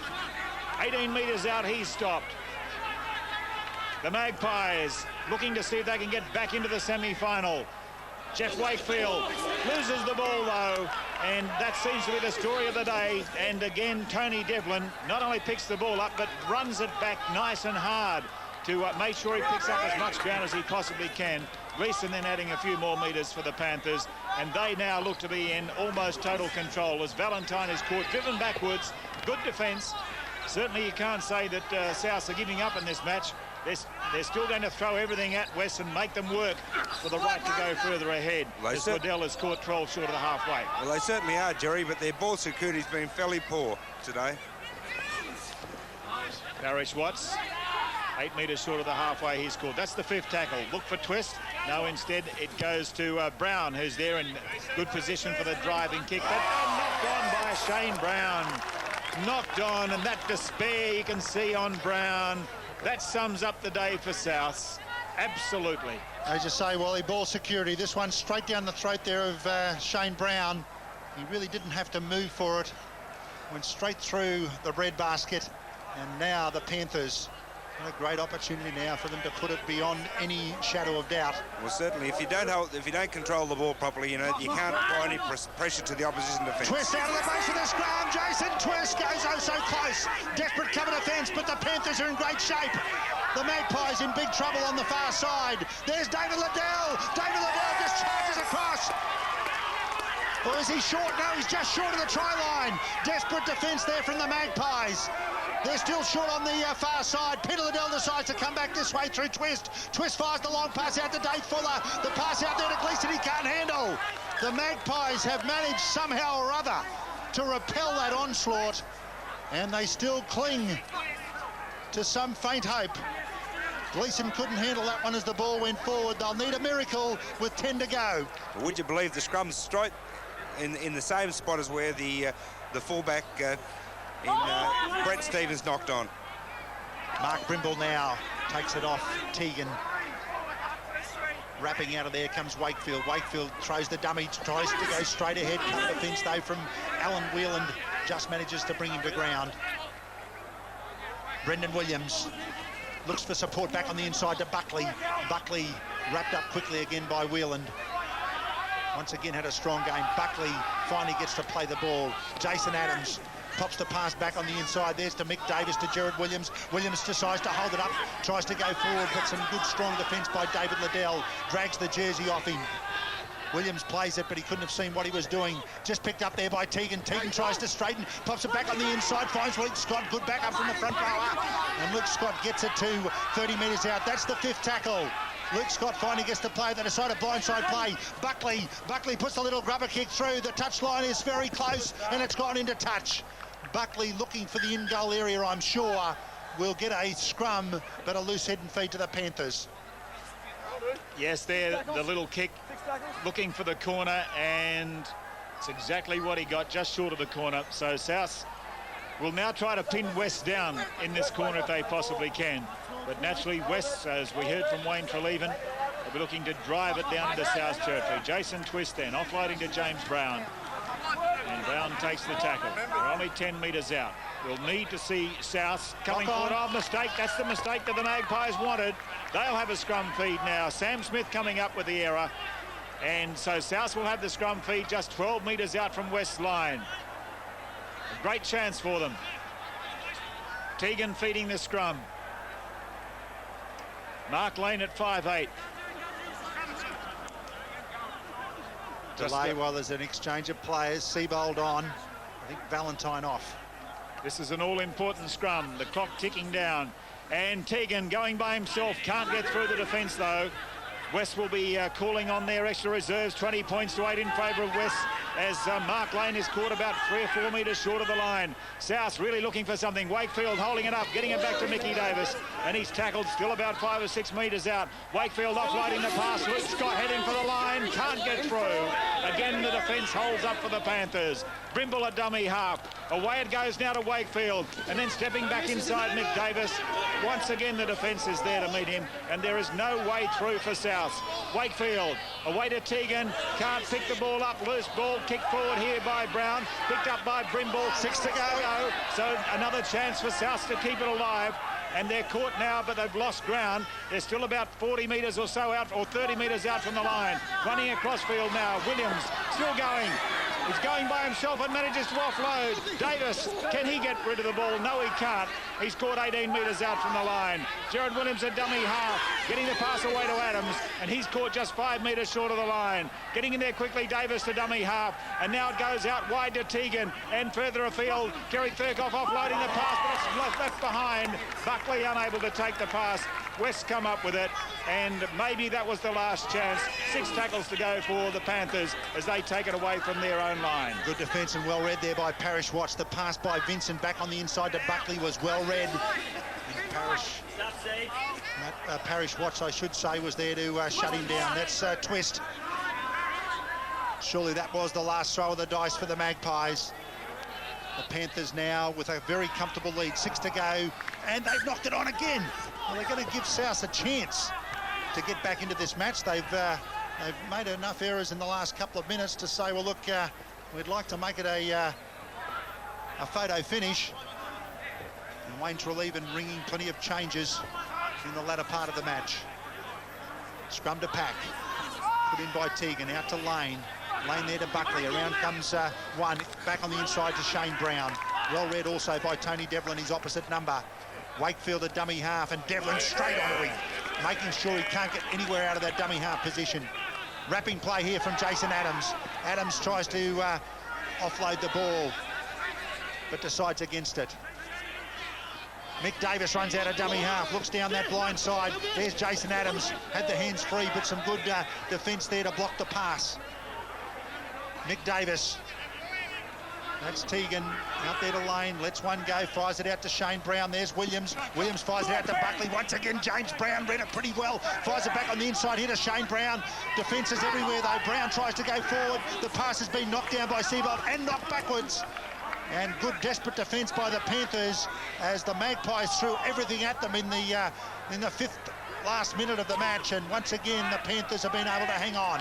18 metres out, he's stopped. The Magpies looking to see if they can get back into the semi-final. Jeff Wakefield loses the ball, though, and that seems to be the story of the day. And again, Tony Devlin not only picks the ball up, but runs it back nice and hard to make sure he picks up as much ground as he possibly can. Gleeson then adding a few more metres for the Panthers, and they now look to be in almost total control as Valentine is caught, driven backwards. Good defence. Certainly you can't say that Souths are giving up in this match. They're still going to throw everything at West and make them work for the right to go further ahead. As Waddell is caught 12 short of the halfway. Well, they certainly are, Jerry, but their ball security's been fairly poor today. Parrish Watts, 8 metres short of the halfway, he's caught. That's the 5th tackle. Look for twist. No, instead it goes to Brown, who's there in good position for the driving kick. But knocked on by Shane Brown. Knocked on, and that despair you can see on Brown. That sums up the day for Souths. Absolutely. As you say, Wally, ball security. This one straight down the throat there of Shane Brown. He really didn't have to move for it. Went straight through the bread basket. And now the Panthers, a great opportunity now for them to put it beyond any shadow of doubt. Well, certainly, if you don't control the ball properly, you can't apply any pressure to the opposition defence. Twist out of the base of the scrum. Jason Twist goes oh so close. Desperate cover defence, but the Panthers are in great shape. The Magpies in big trouble on the far side. There's David Liddell. David Liddell just charges across. Or is he short? No, he's just short of the try line. Desperate defence there from the Magpies. They're still short on the far side. Peter Liddell decides to come back this way through Twist. Twist fires the long pass out to Dave Fuller. The pass out there to Gleeson he can't handle. The Magpies have managed somehow or other to repel that onslaught, and they still cling to some faint hope. Gleeson couldn't handle that one as the ball went forward. They'll need a miracle with 10 to go. Would you believe the scrum's straight in the same spot as where the fullback Brett Stevens knocked on. Mark Brimble now takes it off Teagan. Wrapping out of there comes Wakefield. Wakefield throws the dummy, tries to go straight ahead. Cut defence though from Alan Wheeland, just manages to bring him to ground. Brendan Williams looks for support back on the inside to Buckley. Buckley wrapped up quickly again by Wheeland. Once again had a strong game. Buckley finally gets to play the ball. Jason Adams pops the pass back on the inside. There's to Mick Davis to Jared Williams. Williams decides to hold it up, tries to go forward, but some good strong defence by David Liddell. Drags the jersey off him. Williams plays it, but he couldn't have seen what he was doing. Just picked up there by Teagan. Teagan tries to straighten, pops it back on the inside, finds Luke Scott. Good back up from the front rower. And Luke Scott gets it to 30 metres out. That's the 5th tackle. Luke Scott finally gets to play. They decide a blindside play. Buckley puts the little grubber kick through. The touchline is very close, and it's gone into touch. Buckley looking for the in-goal area, I'm sure. Will get a scrum, but a loose head and feet to the Panthers. Yes, there, the little kick, looking for the corner, and it's exactly what he got, just short of the corner. So South will now try to pin West down in this corner if they possibly can. But naturally, West, as we heard from Wayne Treleaven, will be looking to drive it down into South territory. Jason Twist then, offloading to James Brown. And Brown takes the tackle. They're only 10 metres out. We'll need to see South coming forward. Oh, mistake. That's the mistake that the Magpies wanted. They'll have a scrum feed now. Sam Smith coming up with the error. And so South will have the scrum feed just 12 metres out from West's line. A great chance for them. Teagan feeding the scrum. Mark Lane at 5'8". Delay while there's an exchange of players. Seabold on. I think Valentine off. This is an all-important scrum. The clock ticking down. And Teagan going by himself. Can't get through the defence, though. West will be calling on their extra reserves. 20 points to 8 in favour of West, as Mark Lane is caught about 3 or 4 metres short of the line. South really looking for something. Wakefield holding it up, getting it back to Mickey Davis, and he's tackled still about 5 or 6 metres out. Wakefield offloading the pass. Luke Scott heading for the line, can't get through. Again, the defence holds up for the Panthers. Brimble a dummy half. Away it goes now to Wakefield, and then stepping back inside Mick Davis. Once again, the defence is there to meet him, and there is no way through for South. Wakefield away to Teagan, can't pick the ball up. Loose ball kicked forward here by Brown, picked up by Brimble. 6 to go. So another chance for South to keep it alive. and they're caught now, but they've lost ground. They're still about 40 metres or so out, or 30 metres out from the line. Running across field now. Williams still going. He's going by himself and manages to offload. Davis, can he get rid of the ball? No, he can't. He's caught 18 metres out from the line. Jared Williams, a dummy half, getting the pass away to Adams, and he's caught just 5 metres short of the line. Getting in there quickly, Davis to dummy half, and now it goes out wide to Teagan, and further afield, Kerry Thurkoff offloading the pass, but it's left behind. Buckley unable to take the pass. West come up with it, and maybe that was the last chance. 6 tackles to go for the Panthers as they take it away from their own line. Good defence and well read there by Parrish Watts. The pass by Vincent back on the inside to Buckley was well read. Parrish Watts, I should say, was there to shut him down. That's Twist. Surely that was the last throw of the dice for the Magpies. The Panthers now with a very comfortable lead. 6 to go, and they've knocked it on again. Well, they're going to give South a chance to get back into this match. They've made enough errors in the last couple of minutes to say, well, look, we'd like to make it a photo finish. And Wayne Treleaven ringing plenty of changes in the latter part of the match. Scrum to pack. Put in by Teagan, out to Lane. Lane there to Buckley. Around comes one. Back on the inside to Shane Brown. Well read also by Tony Devlin, his opposite number. Wakefield a dummy half, and Devlin straight onto him, making sure he can't get anywhere out of that dummy half position. Wrapping play here from Jason Adams. Adams tries to offload the ball, but decides against it. Mick Davis runs out of dummy half, looks down that blind side. There's Jason Adams, had the hands free, but some good defence there to block the pass. Mick Davis. That's Teagan out there to Lane, lets one go, fires it out to Shane Brown. There's Williams. Williams fires it out to Buckley. Once again, James Brown read it pretty well. Fires it back on the inside here to Shane Brown. Defence is everywhere though. Brown tries to go forward. The pass has been knocked down by Seabold and knocked backwards. And good desperate defence by the Panthers as the Magpies threw everything at them in the 5th last minute of the match. And once again, the Panthers have been able to hang on.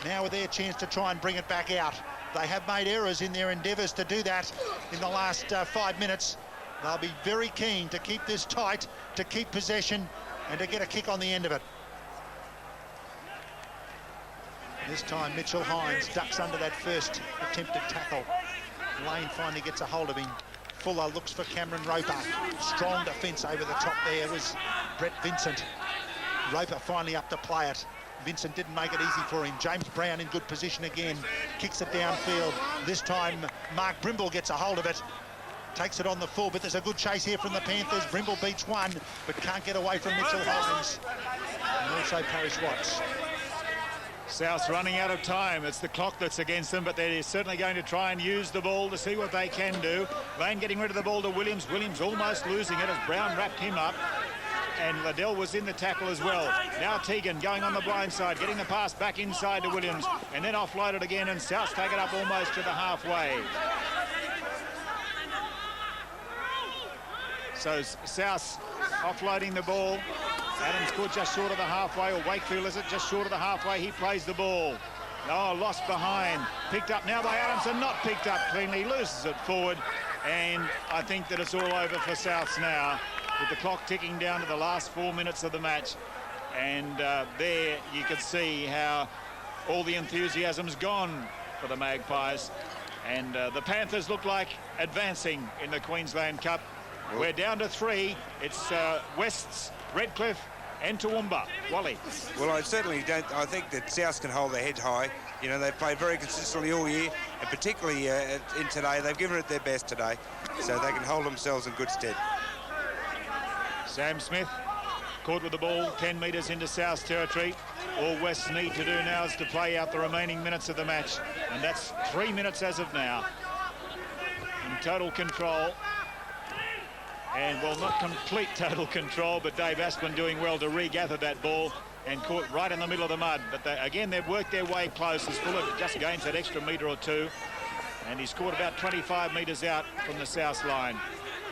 Now with their chance to try and bring it back out. They have made errors in their endeavours to do that in the last 5 minutes. They'll be very keen to keep this tight, to keep possession, and to get a kick on the end of it. This time, Mitchell Hines ducks under that first attempted tackle. Lane finally gets a hold of him. Fuller looks for Cameron Roper. Strong defence over the top there was Brett Vincent. Roper finally up to play it. Vincent didn't make it easy for him. James Brown in good position again. Kicks it downfield. This time, Mark Brimble gets a hold of it. Takes it on the full, but there's a good chase here from the Panthers. Brimble beats one, but can't get away from Mitchell Hines. And also Parrish Watts. South's running out of time. It's the clock that's against them, but they're certainly going to try and use the ball to see what they can do. Lane getting rid of the ball to Williams. Williams almost losing it as Brown wrapped him up. And Liddell was in the tackle as well. Now Teagan going on the blind side, getting the pass back inside to Williams, and then offloaded again, and South take it up almost to the halfway. So South offloading the ball. Adams caught just short of the halfway, or Wakefield is it, just short of the halfway. He plays the ball. Oh, lost behind. Picked up now by Adams and not picked up cleanly. Loses it forward, and I think that it's all over for Souths now, with the clock ticking down to the last 4 minutes of the match. And there you can see how all the enthusiasm's gone for the Magpies. And the Panthers look like advancing in the Queensland Cup. We're down to 3. It's Wests, Redcliffe and Toowoomba. Wally. Well, I certainly don't. I think that South can hold their head high. You know, they've played very consistently all year, and particularly in today, they've given it their best today, so they can hold themselves in good stead. Sam Smith caught with the ball 10 metres into South territory. All Wests need to do now is to play out the remaining minutes of the match, and that's 3 minutes as of now. In total control, and well, not complete total control, but Dave Aspin doing well to regather that ball and caught right in the middle of the mud. But again, they've worked their way close as Fuller just gains that extra metre or two, and he's caught about 25 metres out from the South line.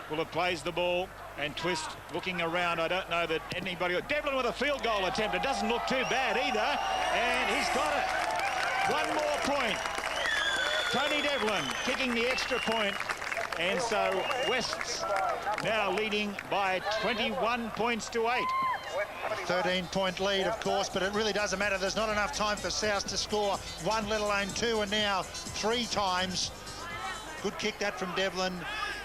Fuller plays the ball, and Twist looking around. I don't know that anybody... Devlin with a field goal attempt. It doesn't look too bad either, and he's got it. One more point. Tony Devlin kicking the extra point And so West's now leading by 21 points to 8. 13-point lead, of course, but it really doesn't matter. There's not enough time for South to score one, let alone two, and now 3 times. Good kick that from Devlin.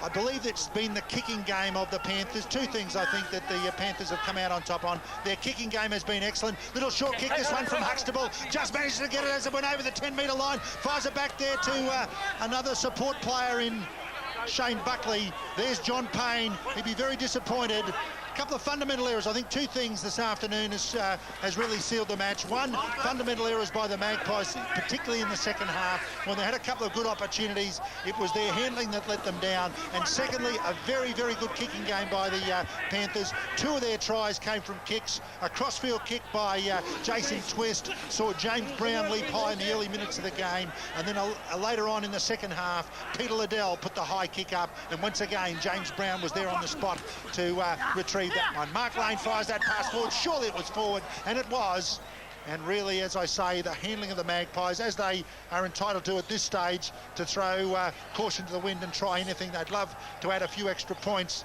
I believe it's been the kicking game of the Panthers. 2 things I think that the Panthers have come out on top on. Their kicking game has been excellent. Little short kick, this one from Huxtable. Just managed to get it as it went over the 10-metre line. Fires it back there to another support player in Shane Buckley. There's John Payne. He'd be very disappointed. A couple of fundamental errors. I think 2 things this afternoon has really sealed the match. One, fundamental errors by the Magpies, particularly in the second half. When they had a couple of good opportunities, it was their handling that let them down. And secondly, a very, very good kicking game by the Panthers. 2 of their tries came from kicks. A crossfield kick by Jason Twist saw James Brown leap high in the early minutes of the game. And then later on in the second half, Peter Liddell put the high kick up. And once again, James Brown was there on the spot to retrieve that one. Mark Lane fires that pass forward. Surely it was forward, and it was. And really, as I say, the handling of the Magpies, as they are entitled to at this stage, to throw caution to the wind and try anything. They'd love to add a few extra points,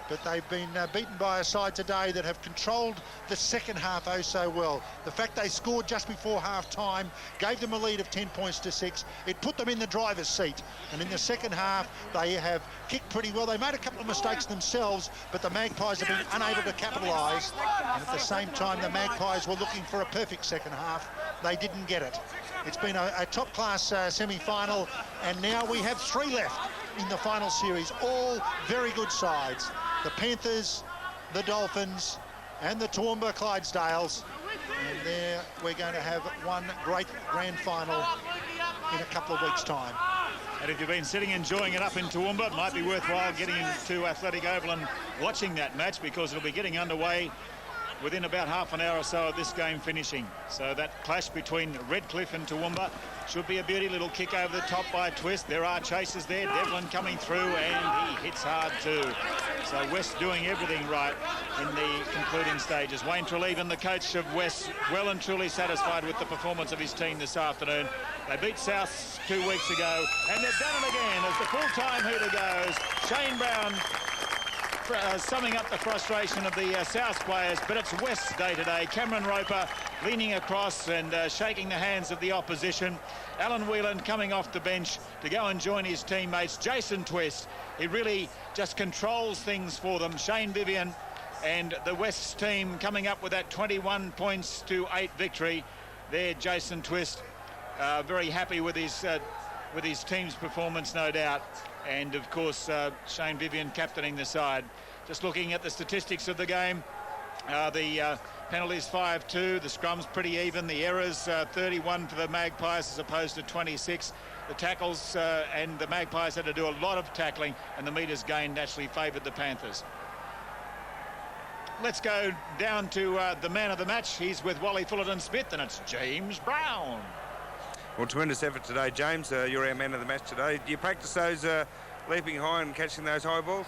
but they've been beaten by a side today that have controlled the second half oh so well. The fact they scored just before half-time gave them a lead of 10 points to 6. It put them in the driver's seat. And in the second half, they have kicked pretty well. They made a couple of mistakes themselves, but the Magpies have been unable to capitalise. And at the same time, the Magpies were looking for a perfect second half. They didn't get it. It's been a top-class semi-final, and now we have 3 left in the final series, all very good sides. The Panthers, the Dolphins, and the Toowoomba Clydesdales. And there we're going to have one great grand final in a couple of weeks' time. And if you've been sitting enjoying it up in Toowoomba, it might be worthwhile getting to Athletic Oval and watching that match, because it'll be getting underway within about half an hour or so of this game finishing. So that clash between Redcliffe and Toowoomba should be a beauty. Little kick over the top by Twist. There are chasers there. Devlin coming through, and he hits hard too. So West doing everything right in the concluding stages. Wayne Treleaven, the coach of West, well and truly satisfied with the performance of his team this afternoon. They beat South 2 weeks ago, and they've done it again as the full-time hooter goes. Shane Brown summing up the frustration of the South players, but it's West's day today. Cameron Roper leaning across and shaking the hands of the opposition. Alan Whelan coming off the bench to go and join his teammates. Jason Twist, he really just controls things for them. Shane Vivian and the West's team coming up with that 21 points to 8 victory. There, Jason Twist, very happy with his team's performance, no doubt. And of course, Shane Vivian captaining the side. Just looking at the statistics of the game, the penalties 5-2, the scrums pretty even, the errors 31 for the Magpies as opposed to 26. The tackles and the Magpies had to do a lot of tackling, and the metres gained naturally favoured the Panthers. Let's go down to the man of the match. He's with Wally Fullerton-Smith, and it's James Brown. Well, tremendous effort today, James. You're our man of the match today. Do you practice those leaping high and catching those high balls?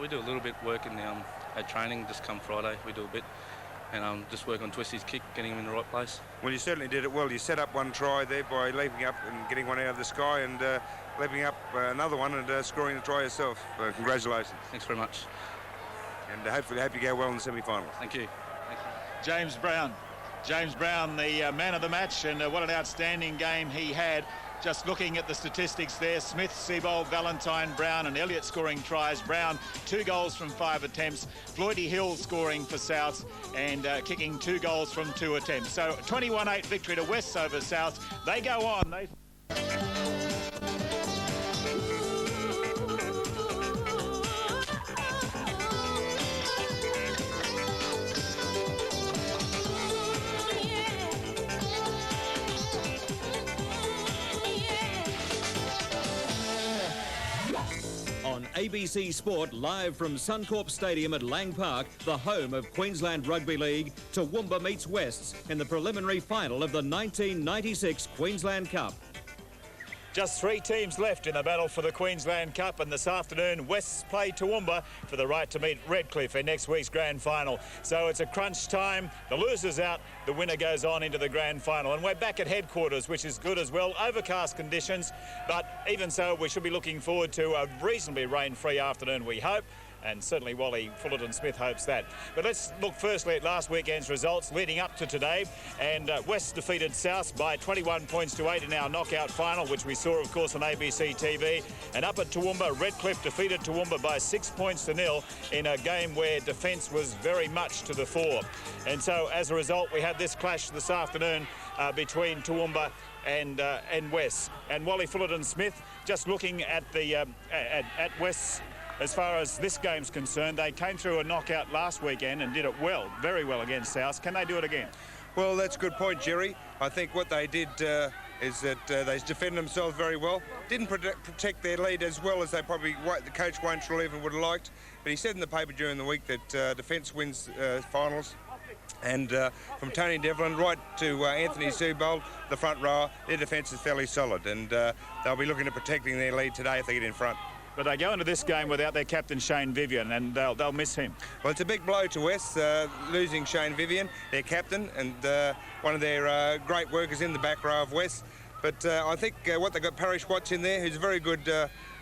We do a little bit work at training. Just come Friday, we do a bit. And just work on Twisty's kick, getting him in the right place. Well, you certainly did it well. You set up one try there by leaping up and getting one out of the sky, and leaping up another one and scoring the try yourself. Congratulations. Thanks very much. And hopefully hope you go well in the semi-finals. Thank you. James Brown. James Brown, the man of the match, and what an outstanding game he had. Just looking at the statistics there, Smith, Seabold, Valentine, Brown and Elliott scoring tries. Brown, 2 goals from 5 attempts. Floydie Hill scoring for South and kicking 2 goals from 2 attempts. So 21-8 victory to West over South. They go on. ABC Sport live from Suncorp Stadium at Lang Park, the home of Queensland Rugby League. Toowoomba meets Wests in the preliminary final of the 1996 Queensland Cup. Just 3 teams left in the battle for the Queensland Cup, and this afternoon Wests play Toowoomba for the right to meet Redcliffe in next week's grand final. So it's a crunch time. The loser's out, the winner goes on into the grand final. And we're back at headquarters, which is good as well. Overcast conditions, but even so, we should be looking forward to a reasonably rain-free afternoon, we hope. And certainly Wally Fullerton-Smith hopes that. But let's look firstly at last weekend's results leading up to today. And West defeated South by 21 points to 8 in our knockout final, which we saw, of course, on ABC TV. And up at Toowoomba, Redcliffe defeated Toowoomba by 6 points to 0 in a game where defence was very much to the fore. And so, as a result, we had this clash this afternoon between Toowoomba and West. And Wally Fullerton-Smith, just looking at the at West's. As far as this game's concerned, they came through a knockout last weekend and did it well, very well against South. Can they do it again? Well, that's a good point, Jerry. I think what they did is that they defended themselves very well. Didn't protect their lead as well as they probably, the coach Wayne Treleaven would have liked. But he said in the paper during the week that defence wins finals. And from Tony Devlin right to Anthony Seabold, the front rower, their defence is fairly solid. And they'll be looking at protecting their lead today if they get in front. But they go into this game without their captain, Shane Vivian, and they'll miss him. Well, it's a big blow to West, losing Shane Vivian, their captain, and one of their great workers in the back row of West. But I think what they've got Parrish Watts in there, who's a very good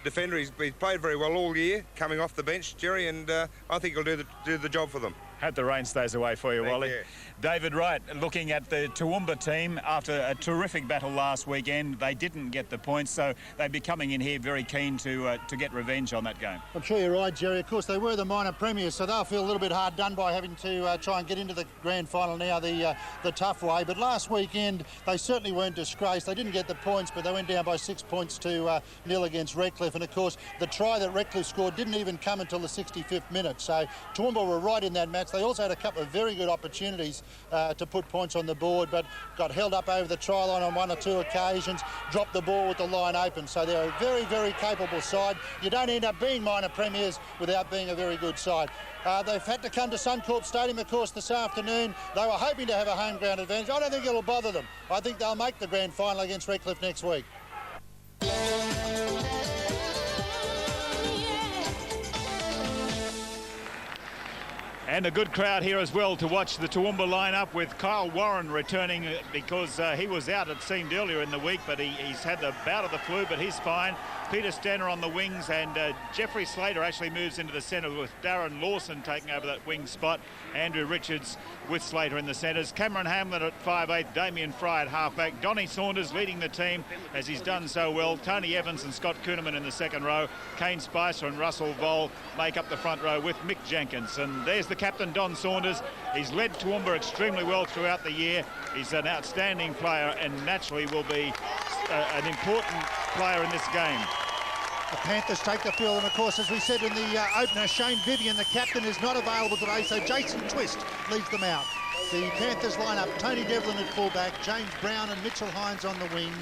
defender. He's played very well all year, coming off the bench, Jerry, and I think he'll do the job for them. Hope the rain stays away for you, Wally. You. David Wright, looking at the Toowoomba team after a terrific battle last weekend. They didn't get the points, so they'd be coming in here very keen to get revenge on that game. I'm sure you're right, Jerry. Of course, they were the minor premiers, so they'll feel a little bit hard done by having to try and get into the grand final now the tough way. But last weekend, they certainly weren't disgraced. They didn't get the points, but they went down by 6 points to 0 against Redcliffe. And, of course, the try that Redcliffe scored didn't even come until the 65th minute. So Toowoomba were right in that match. They also had a couple of very good opportunities to put points on the board, but got held up over the try line on 1 or 2 occasions, dropped the ball with the line open. So they're a very, very capable side. You don't end up being minor premiers without being a very good side. They've had to come to Suncorp Stadium, of course, this afternoon. They were hoping to have a home ground advantage. I don't think it'll bother them. I think they'll make the grand final against Redcliffe next week. And a good crowd here as well to watch the Toowoomba lineup, with Kyle Warren returning because he was out, it seemed, earlier in the week, but he's had the bout of the flu, but he's fine. Peter Stanner on the wings, and Jeffrey Slater actually moves into the centre with Darren Lawson taking over that wing spot. Andrew Richards with Slater in the centres. Cameron Hamlin at 5'8", Damien Fry at halfback. Donnie Saunders leading the team as he's done so well. Tony Evans and Scott Kuhneman in the second row. Kane Spicer and Russell Vole make up the front row with Mick Jenkins. And there's the captain, Don Saunders. He's led Toowoomba extremely well throughout the year. He's an outstanding player and naturally will be an important player in this game. The Panthers take the field, and of course, as we said in the opener, Shane Vivian, the captain, is not available today, so Jason Twist leaves them out. The Panthers line up Tony Devlin at fullback, James Brown and Mitchell Hines on the wing,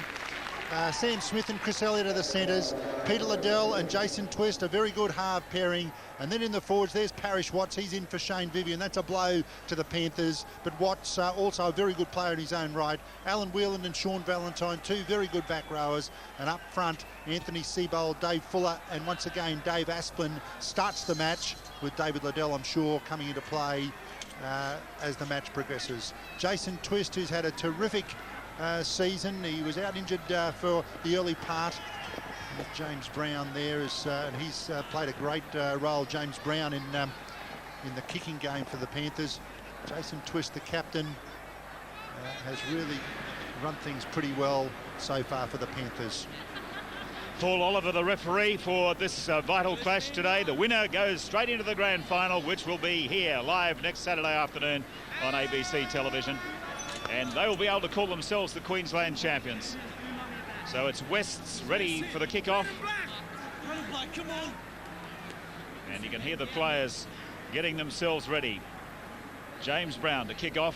Sam Smith and Chris Elliott are the centres, Peter Liddell and Jason Twist, a very good half pairing. And then in the forwards, there's Parrish Watts. He's in for Shane Vivian. That's a blow to the Panthers. But Watts, also a very good player in his own right. Alan Whelan and Sean Valentine, 2 very good back rowers. And up front, Anthony Seabold, Dave Fuller, and once again, Dave Asplin starts the match with David Liddell, I'm sure, coming into play as the match progresses. Jason Twist, who's had a terrific season. He was out injured for the early part. James Brown there is, and he's played a great role, James Brown, in the kicking game for the Panthers. Jason Twist, the captain, has really run things pretty well so far for the Panthers. Paul Oliver, the referee for this vital clash today. The winner goes straight into the grand final, which will be here live next Saturday afternoon on ABC television. And they will be able to call themselves the Queensland champions. So it's Wests ready for the kick-off. And you can hear the players getting themselves ready. James Brown to kick off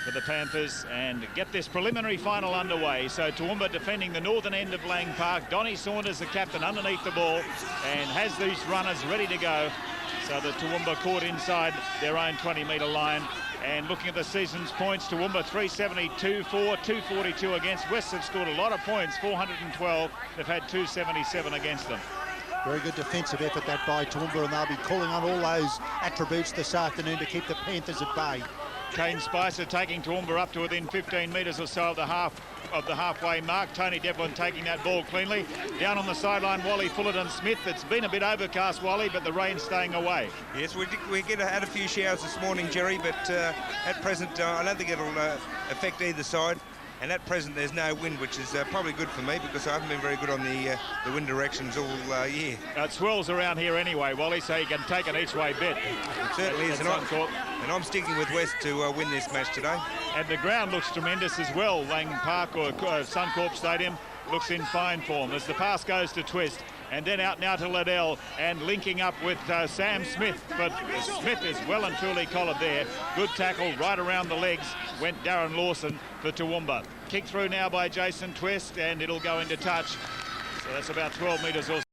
for the Panthers and get this preliminary final underway. So Toowoomba defending the northern end of Lang Park. Donnie Saunders, the captain, underneath the ball and has these runners ready to go. So the Toowoomba caught inside their own 20-metre line. And looking at the season's points, Toowoomba 372 for, 242 against. West have scored a lot of points, 412. They've had 277 against them. Very good defensive effort that by Toowoomba, and they'll be calling on all those attributes this afternoon to keep the Panthers at bay. Kane Spicer taking Toowoomba up to within 15 metres or so of the halfway mark. Tony Devlin taking that ball cleanly. Down on the sideline, Wally Fullerton-Smith. It's been a bit overcast, Wally, but the rain's staying away. Yes, we had a few showers this morning, Jerry, but at present I don't think it'll affect either side. And at present there's no wind, which is probably good for me because I haven't been very good on the wind directions all year. It swirls around here anyway, Wally, so you can take an each way bet. It certainly is, and I'm sticking with West to win this match today. And the ground looks tremendous as well. Lang Park or Suncorp Stadium looks in fine form as the pass goes to Twist. And then out now to Liddell and linking up with Sam Smith. But Smith is well and truly collared there. Good tackle right around the legs went Darren Lawson for Toowoomba. Kick through now by Jason Twist and it'll go into touch. So that's about 12 metres or so.